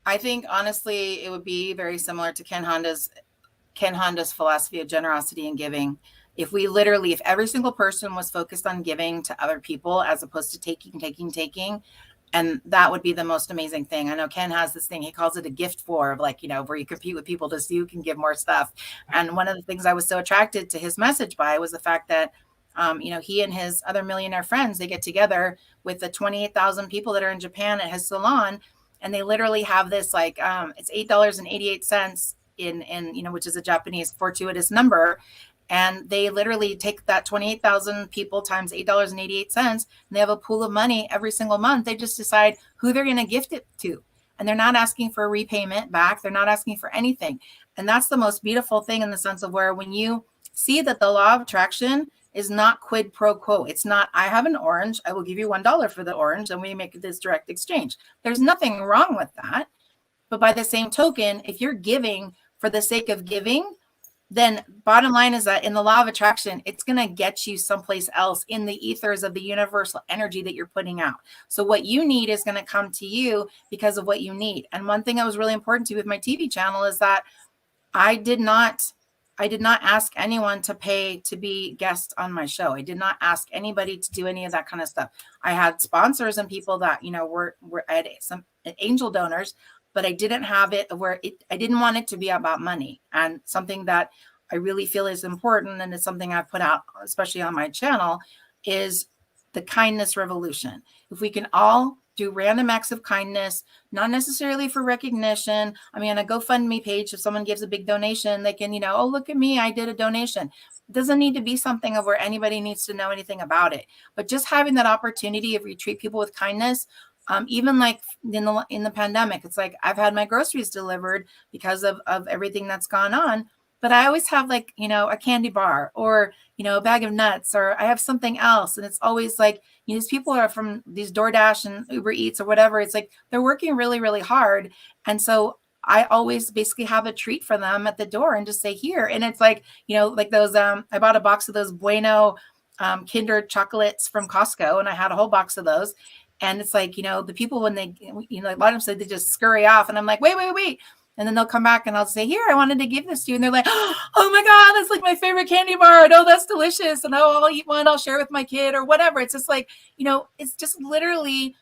I think honestly, it would be very similar to Ken Honda's philosophy of generosity and giving. If every single person was focused on giving to other people as opposed to taking, and that would be the most amazing thing. I know Ken has this thing, he calls it a gift war, of like, you know, where you compete with people to see who can give more stuff. And one of the things I was so attracted to his message by was the fact that, you know, he and his other millionaire friends, they get together with the 28,000 people that are in Japan at his salon. And they literally have this, like, it's $8.88 in, you know, which is a Japanese fortuitous number. And they literally take that 28,000 people times $8.88, and they have a pool of money every single month. They just decide who they're going to gift it to. And they're not asking for a repayment back. They're not asking for anything. And that's the most beautiful thing, in the sense of where when you see that the law of attraction is not quid pro quo. It's not, I have an orange, I will give you $1 for the orange, and we make this direct exchange. There's nothing wrong with that. But by the same token, if you're giving for the sake of giving, then bottom line is that in the law of attraction, it's going to get you someplace else in the ethers of the universal energy that you're putting out. So what you need is going to come to you because of what you need. And one thing that was really important to me with my TV channel is that I did not ask anyone to pay to be guests on my show. I did not ask anybody to do any of that kind of stuff. I had sponsors and people that, you know, were I had some angel donors, but I didn't have it where I didn't want it to be about money. And something that I really feel is important, and it's something I've put out, especially on my channel, is the kindness revolution. If we can all do random acts of kindness, not necessarily for recognition. I mean, on a GoFundMe page, if someone gives a big donation, they can, you know, oh, look at me, I did a donation. It doesn't need to be something of where anybody needs to know anything about it. But just having that opportunity, if you treat people with kindness, even like in the pandemic, it's like I've had my groceries delivered because of everything that's gone on. But I always have, like, you know, a candy bar, or, you know, a bag of nuts, or I have something else. And it's always like, you know, these people are from these DoorDash and Uber Eats or whatever. It's like they're working really, really hard. And so I always basically have a treat for them at the door and just say, here. And it's like, you know, like those, I bought a box of those Bueno Kinder chocolates from Costco, and I had a whole box of those. And it's like, you know, the people, when they, you know, a lot of them said they just scurry off, and I'm like, wait. And then they'll come back and I'll say, here, I wanted to give this to you. And they're like, oh my God, that's like my favorite candy bar. Oh, that's delicious. And oh, I'll eat one, I'll share with my kid or whatever. It's just like, you know, it's just literally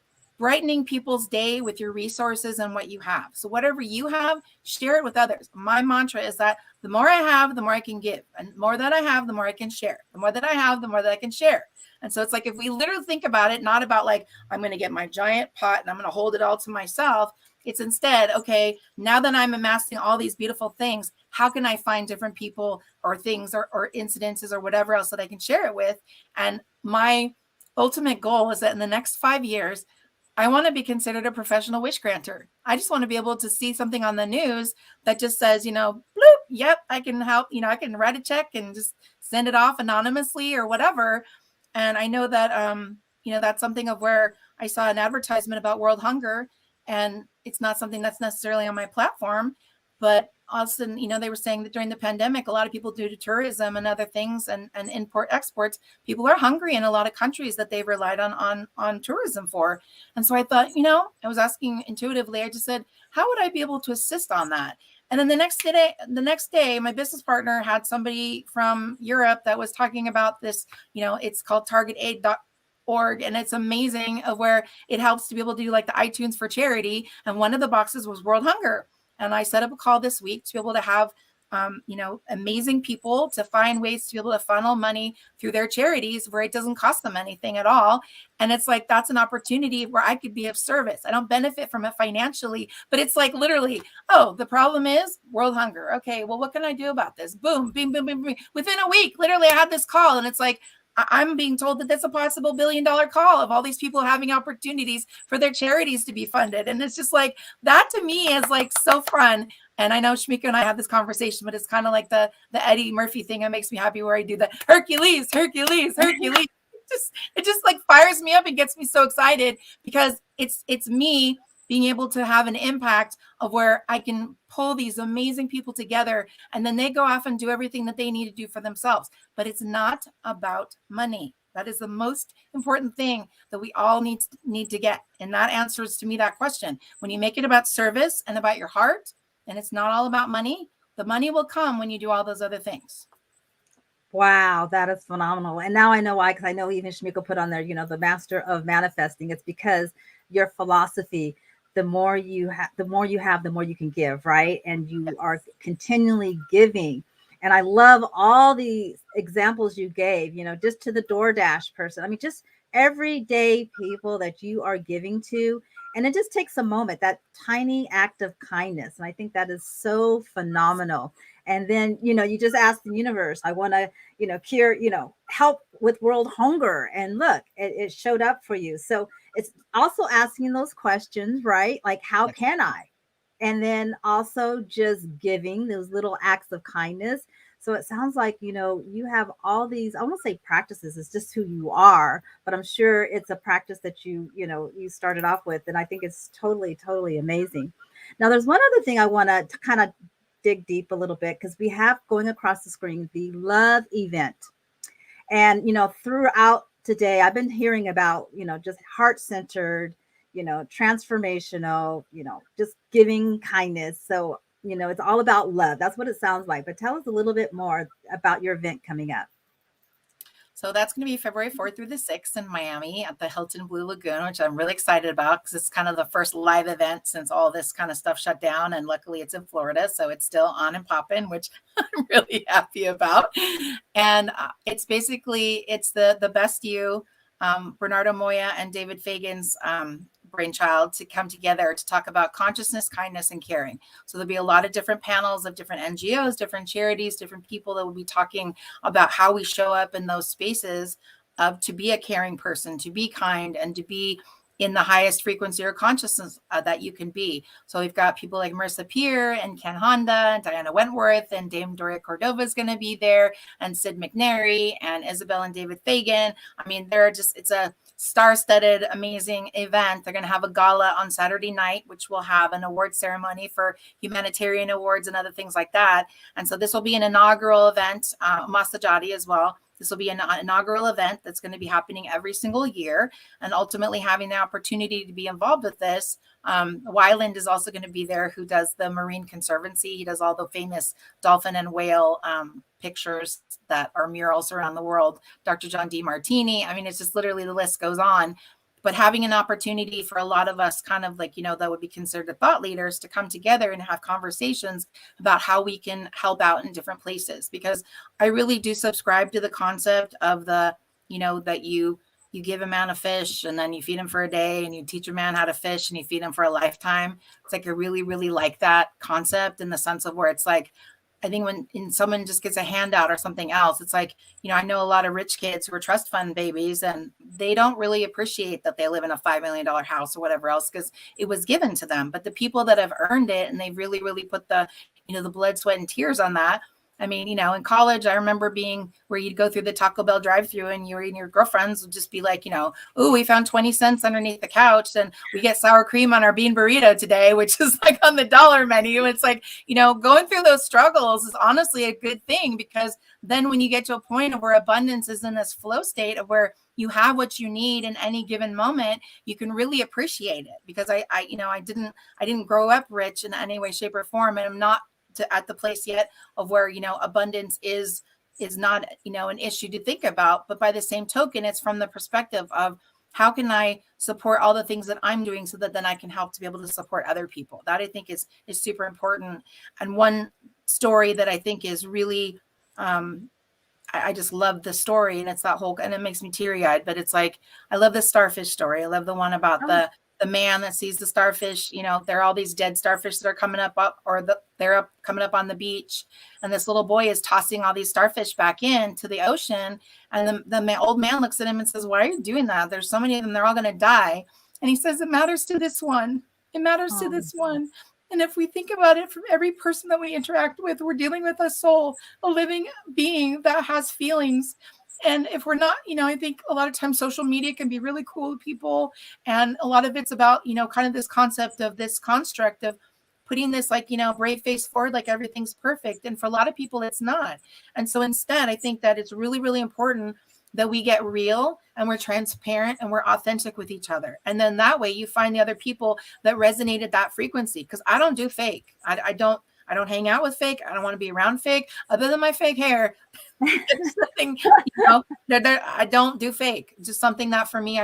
brightening people's day with your resources and what you have. So whatever you have, share it with others. My mantra is that the more I have, the more I can give. And the more that I have, the more I can share. The more that I have, the more that I can share. And so it's like, if we literally think about it, not about like, I'm going to get my giant pot and I'm going to hold it all to myself. It's instead, okay, now that I'm amassing all these beautiful things, how can I find different people or things or incidences or whatever else that I can share it with? And my ultimate goal is that in the next 5 years, I want to be considered a professional wish granter. I just want to be able to see something on the news that just says, bloop, yep, I can help, I can write a check and just send it off anonymously or whatever. And I know that, that's something of where I saw an advertisement about world hunger, and it's not something that's necessarily on my platform, but also, they were saying that during the pandemic, a lot of people, due to tourism and other things and import exports, people are hungry in a lot of countries that they've relied on tourism for. And so I thought, I was asking intuitively, I just said, how would I be able to assist on that? And then the next day, my business partner had somebody from Europe that was talking about this, it's called targetaid.org, and it's amazing, of where it helps to be able to do like the iTunes for charity. And one of the boxes was world hunger. And I set up a call this week to be able to have, amazing people to find ways to be able to funnel money through their charities where it doesn't cost them anything at all. And it's like, that's an opportunity where I could be of service. I don't benefit from it financially, but it's like literally, oh, the problem is world hunger. Okay, well, what can I do about this? Boom, boom, boom, boom, boom. Within a week, literally, I had this call, and it's like, I'm being told that that's a possible $1 billion call of all these people having opportunities for their charities to be funded. And it's just like, that to me is like so fun. And I know Shmika and I have this conversation, but it's kind of like the Eddie Murphy thing. It makes me happy, where I do the Hercules. It just like fires me up and gets me so excited, because it's me being able to have an impact of where I can pull these amazing people together, and then they go off and do everything that they need to do for themselves. But it's not about money. That is the most important thing that we all need to get. And that answers to me that question. When you make it about service and about your heart, and it's not all about money, the money will come when you do all those other things. Wow, that is phenomenal. And now I know why, because I know even Shmika put on there, the master of manifesting. It's because your philosophy, the more you have, the more you can give, right? And you are continually giving. And I love all the examples you gave, just to the DoorDash person. I mean, just everyday people that you are giving to. And it just takes a moment, that tiny act of kindness. And I think that is so phenomenal. And then, you just ask the universe, I want to, cure, help with world hunger. And look, it showed up for you. So it's also asking those questions, right? Like, how can I? And then also just giving those little acts of kindness. So it sounds like, you have all these, I won't say practices, it's just who you are, but I'm sure it's a practice that you started off with. And I think it's totally, totally amazing. Now, there's one other thing I want to kind of dig deep a little bit, because we have going across the screen, the love event. And, throughout today, I've been hearing about, just heart-centered, transformational, just giving kindness. So, it's all about love. That's what it sounds like. But tell us a little bit more about your event coming up. So that's going to be February 4th through the 6th in Miami at the Hilton Blue Lagoon, which I'm really excited about, because it's kind of the first live event since all this kind of stuff shut down. And luckily it's in Florida, so it's still on and popping, which I'm really happy about. And it's basically, it's the Best You, Bernardo Moya and David Fagan's brainchild, to come together to talk about consciousness, kindness, and caring. So there'll be a lot of different panels of different NGOs, different charities, different people that will be talking about how we show up in those spaces to be a caring person, to be kind, and to be in the highest frequency or consciousness that you can be. So we've got people like Marissa Peer and Ken Honda and Diana Wentworth, and Dame Doria Cordova is going to be there, and Sid McNary and Isabel and David Fagan. I mean, it's a star-studded, amazing event. They're going to have a gala on Saturday night, which will have an award ceremony for humanitarian awards and other things like that. And so this will be an inaugural event, Masajati as well. This will be an inaugural event that's going to be happening every single year, and ultimately having the opportunity to be involved with this. Wyland is also going to be there, who does the Marine Conservancy. He does all the famous dolphin and whale pictures that are murals around the world. Dr. John D. Martini. I mean, it's just literally, the list goes on. but having an opportunity for a lot of us kind of like, that would be considered thought leaders to come together and have conversations about how we can help out in different places. Because I really do subscribe to the concept of that you give a man a fish and then you feed him for a day, and you teach a man how to fish and you feed him for a lifetime. It's like, I really, really like that concept, in the sense of where it's like, I think when someone just gets a handout or something else, it's like, I know a lot of rich kids who are trust fund babies, and they don't really appreciate that they live in a $5 million house or whatever else, because it was given to them. But the people that have earned it, and they really, really put the blood, sweat, and tears on that. I mean, in college, I remember being where you'd go through the Taco Bell drive-through, and you and your girlfriends would just be like, "Ooh, we found 20 cents underneath the couch, and we get sour cream on our bean burrito today," which is like on the dollar menu. It's like, going through those struggles is honestly a good thing, because then when you get to a point of where abundance is in this flow state of where you have what you need in any given moment, you can really appreciate it. Because I didn't grow up rich in any way, shape, or form, and I'm not at the place yet of where abundance is not an issue to think about. But by the same token, it's from the perspective of, how can I support all the things that I'm doing so that then I can help to be able to support other people. That I think is super important. And one story that I think is really I just love the story, and it's that whole, and it makes me teary-eyed, but it's like, I love the starfish story. I love the one about the man that sees the starfish. There are all these dead starfish that are coming up, they're coming up on the beach, and this little boy is tossing all these starfish back into the ocean. And the old man looks at him and says, "Why are you doing that? There's so many of them, they're all going to die." And he says, "It matters to this one. It matters to this one." And if we think about it, from every person that we interact with, we're dealing with a soul, a living being that has feelings. And if we're not, I think a lot of times social media can be really cool to people. And a lot of it's about, kind of this concept of this construct of putting this like, brave face forward, like everything's perfect. And for a lot of people, it's not. And so instead, I think that it's really, really important that we get real, and we're transparent, and we're authentic with each other. And then that way you find the other people that resonate at that frequency. Because I don't do fake. I don't hang out with fake. I don't want to be around fake, other than my fake hair. It's nothing, I don't do fake. Just something that for me,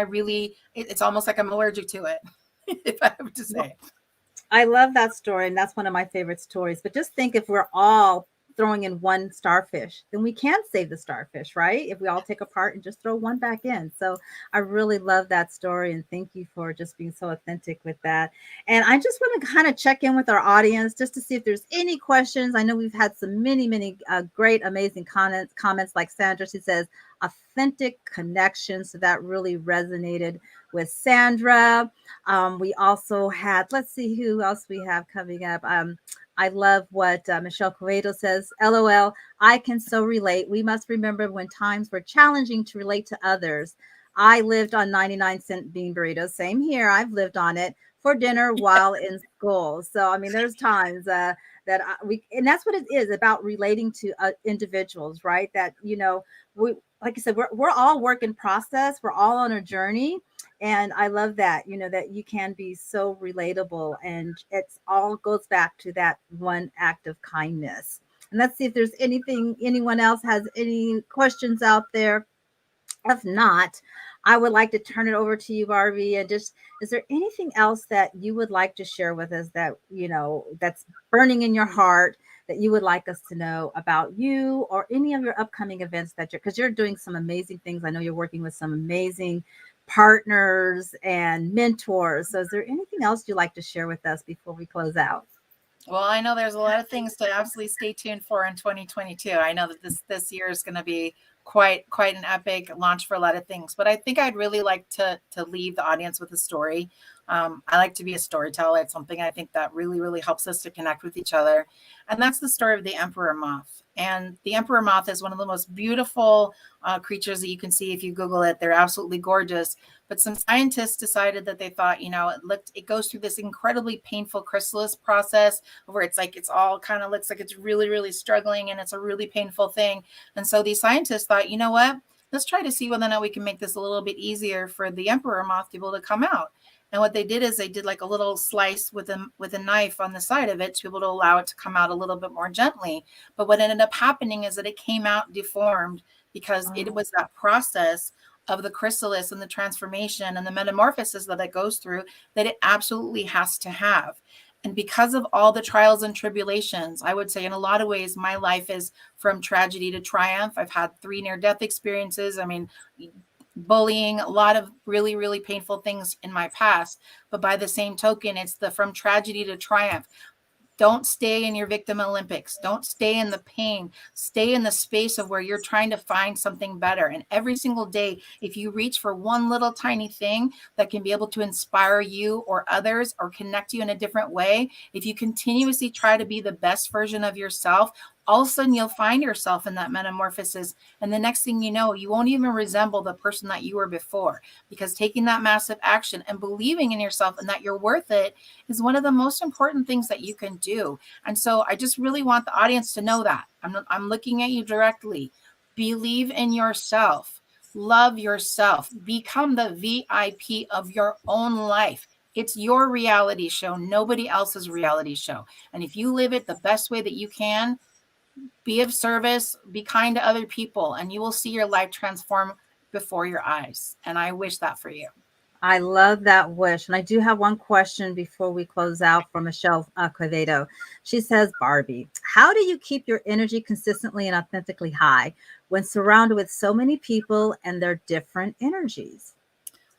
it's almost like I'm allergic to it, if I have to say. I love that story, and that's one of my favorite stories. But just think, if we're all throwing in one starfish, then we can save the starfish, right? If we all take a part and just throw one back in. So I really love that story, and thank you for just being so authentic with that. And I just want to kind of check in with our audience just to see if there's any questions. I know we've had some many great, amazing comments like Sandra. She says authentic connection. So that really resonated with Sandra. We also had, let's see who else we have coming up. I love what Michele A says. LOL, I can so relate. We must remember when times were challenging to relate to others. I lived on 99-cent bean burritos. Same here. I've lived on it for dinner while in school. So, I mean, there's times and that's what it is about, relating to individuals, right? That, we, like I said, we're all work in process. We're all on a journey. And I love that, that you can be so relatable, and it's all goes back to that one act of kindness. And let's see if there's anyone else has any questions out there. If not, I would like to turn it over to you, Barbie. And just, is there anything else that you would like to share with us that, that's burning in your heart, that you would like us to know about you, or any of your upcoming events because you're doing some amazing things. I know you're working with some amazing partners and mentors. So is there anything else you'd like to share with us before we close out? Well, I know there's a lot of things to absolutely stay tuned for in 2022. I know that this year is going to be quite an epic launch for a lot of things, but I think I'd really like to leave the audience with a story. I like to be a storyteller. It's something I think that really, really helps us to connect with each other. And that's the story of the emperor moth. And the emperor moth is one of the most beautiful creatures that you can see if you Google it. They're absolutely gorgeous. But some scientists decided that they thought, it goes through this incredibly painful chrysalis process where it's all kind of looks like it's really, really struggling, and it's a really painful thing. And so these scientists thought, you know what? Let's try to see whether or not we can make this a little bit easier for the emperor moth to be able to come out. And what they did is they did like a little slice with a knife on the side of it to be able to allow it to come out a little bit more gently. But what ended up happening is that it came out deformed, because it was that process of the chrysalis and the transformation and the metamorphosis that it goes through that it absolutely has to have. And because of all the trials and tribulations, I would say in a lot of ways, my life is from tragedy to triumph. I've had 3 near-death experiences. I mean, bullying, a lot of really, really painful things in my past. But by the same token, it's the from tragedy to triumph. Don't stay in your victim Olympics. Don't stay in the pain. Stay in the space of where you're trying to find something better. And every single day, if you reach for one little tiny thing that can be able to inspire you or others or connect you in a different way, if you continuously try to be the best version of yourself, all of a sudden you'll find yourself in that metamorphosis. And the next thing you know, you won't even resemble the person that you were before, because taking that massive action and believing in yourself and that you're worth it is one of the most important things that you can do. And so I just really want the audience to know that. I'm looking at you directly. Believe in yourself. Love yourself. Become the VIP of your own life. It's your reality show, nobody else's reality show. And if you live it the best way that you can, be of service, be kind to other people, and you will see your life transform before your eyes. And I wish that for you. I love that wish. And I do have one question before we close out from Michele Quevedo. She says, Barbie, how do you keep your energy consistently and authentically high when surrounded with so many people and their different energies?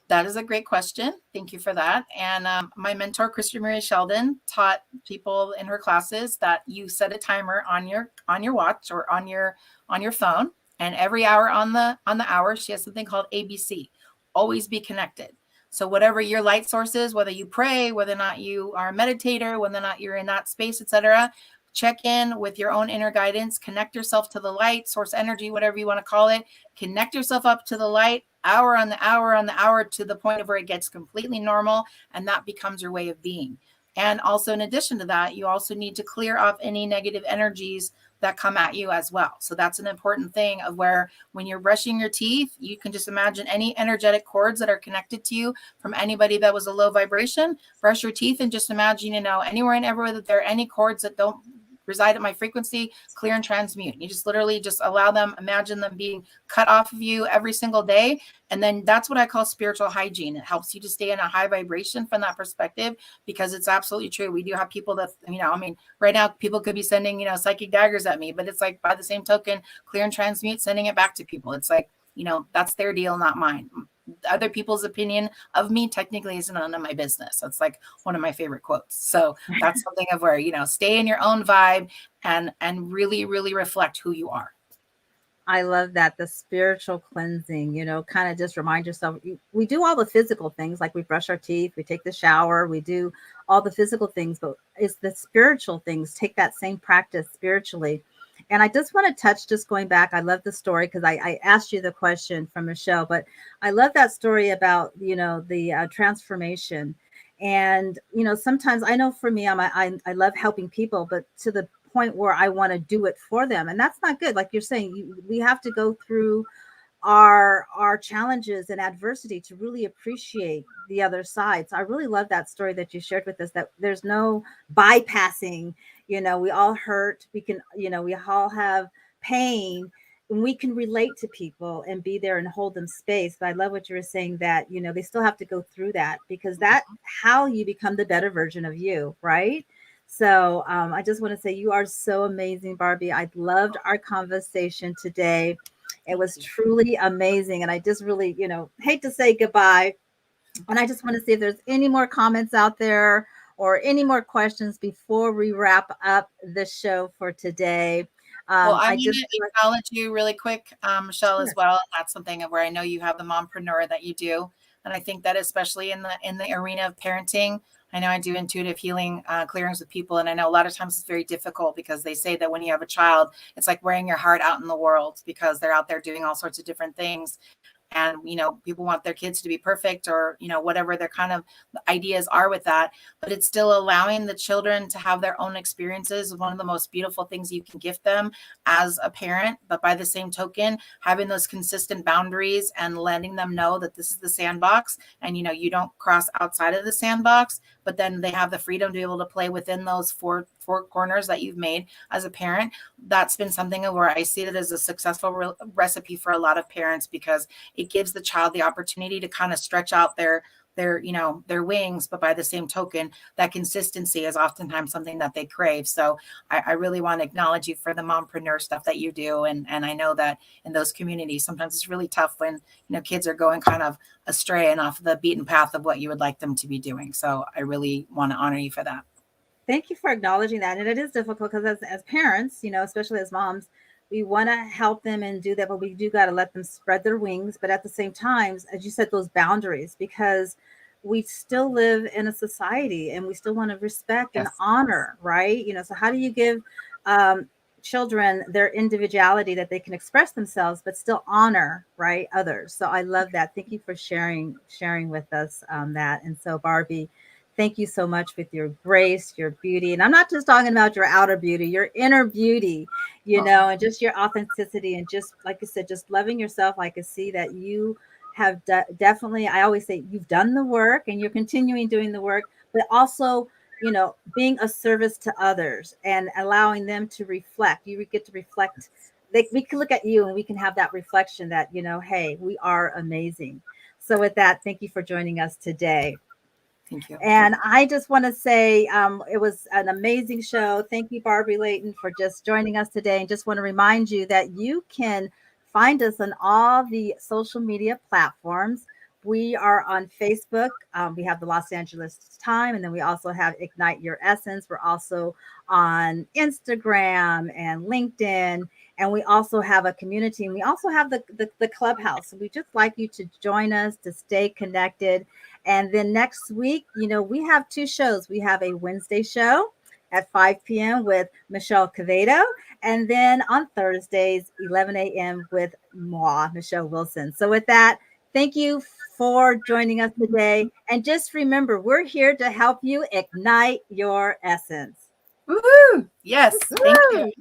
That is a great question. Thank you for that. And my mentor, Krista Maria Sheldon, taught people in her classes that you set a timer on your watch or on your phone, and every hour on the hour, she has something called ABC. Always be connected. So whatever your light source is, whether you pray, whether or not you are a meditator, whether or not you're in that space, etc., check in with your own inner guidance, connect yourself to the light, source energy, whatever you want to call it, connect yourself up to the light, hour on the hour to the point of where it gets completely normal, and that becomes your way of being. And also, in addition to that, you also need to clear off any negative energies that come at you as well. So that's an important thing of where when you're brushing your teeth, you can just imagine any energetic cords that are connected to you from anybody that was a low vibration, brush your teeth and just imagine, anywhere and everywhere that there are any cords that don't reside at my frequency, clear and transmute. You just literally just allow them, imagine them being cut off of you every single day. And then that's what I call spiritual hygiene. It helps you to stay in a high vibration from that perspective, because it's absolutely true. We do have people that, right now people could be sending, psychic daggers at me, but it's like, by the same token, clear and transmute, sending it back to people. It's like, that's their deal, not mine. Other people's opinion of me technically is none of my business. That's like one of my favorite quotes. So that's something of where, stay in your own vibe and really, really reflect who you are. I love that. The spiritual cleansing, kind of just remind yourself, we do all the physical things, like we brush our teeth, we take the shower, we do all the physical things, but it's the spiritual things. Take that same practice spiritually. And I just want to touch, just going back, I love the story because I asked you the question from Michele, but I love that story about, the transformation. And, sometimes I know for me, I love helping people, but to the point where I want to do it for them. And that's not good. Like you're saying, we have to go through our challenges and adversity to really appreciate the other side. So I really love that story that you shared with us, that there's no bypassing, we all hurt. We can, we all have pain, and we can relate to people and be there and hold them space. But I love what you were saying, that, they still have to go through that, because that's how you become the better version of you. Right. So I just want to say you are so amazing, Barbie. I loved our conversation today. It was truly amazing. And I just really, hate to say goodbye. And I just want to see if there's any more comments out there or any more questions before we wrap up the show for today. Well, I want to acknowledge you really quick, Michele, sure, as well. That's something where I know you have the mompreneur that you do. And I think that especially in the arena of parenting, I know I do intuitive healing clearings with people. And I know a lot of times it's very difficult, because they say that when you have a child, it's like wearing your heart out in the world, because they're out there doing all sorts of different things. And, people want their kids to be perfect, or, whatever their kind of ideas are with that. But it's still allowing the children to have their own experiences. One of the most beautiful things you can gift them as a parent. But by the same token, having those consistent boundaries and letting them know that this is the sandbox, and, you don't cross outside of the sandbox, but then they have the freedom to be able to play within those four four corners that you've made as a parent, that's been something where I see it as a successful recipe for a lot of parents, because it gives the child the opportunity to kind of stretch out their wings, but by the same token, that consistency is oftentimes something that they crave. So I really want to acknowledge you for the mompreneur stuff that you do. And I know that in those communities, sometimes it's really tough when, kids are going kind of astray and off the beaten path of what you would like them to be doing. So I really want to honor you for that. Thank you for acknowledging that. And it is difficult because as parents, especially as moms, we want to help them and do that, but we do got to let them spread their wings. But at the same time, as you said, those boundaries, because we still live in a society and we still want to respect and honor, right? So how do you give children their individuality, that they can express themselves, but still honor, right, others? So I love that. Thank you for sharing with us that. And so, Barbie, thank you so much with your grace, your beauty. And I'm not just talking about your outer beauty, your inner beauty, and just your authenticity. And just like I said, just loving yourself. I can see that you have definitely, I always say, you've done the work and you're continuing doing the work, but also, being a service to others and allowing them to reflect. You get to reflect. We can look at you and we can have that reflection that, hey, we are amazing. So with that, thank you for joining us today. Thank you. And I just want to say it was an amazing show. Thank you, Barbie Layton, for just joining us today. And just want to remind you that you can find us on all the social media platforms. We are on Facebook. We have the Los Angeles Time, and then we also have Ignite Your Essence. We're also on Instagram and LinkedIn, and we also have a community, and we also have the Clubhouse. So we just like you to join us to stay connected. And then next week, we have two shows. We have a Wednesday show at 5 p.m. with Michele A. And then on Thursdays, 11 a.m. with Michelle Wilson. So with that, thank you for joining us today. And just remember, we're here to help you ignite your essence. Woohoo! Yes, thank you.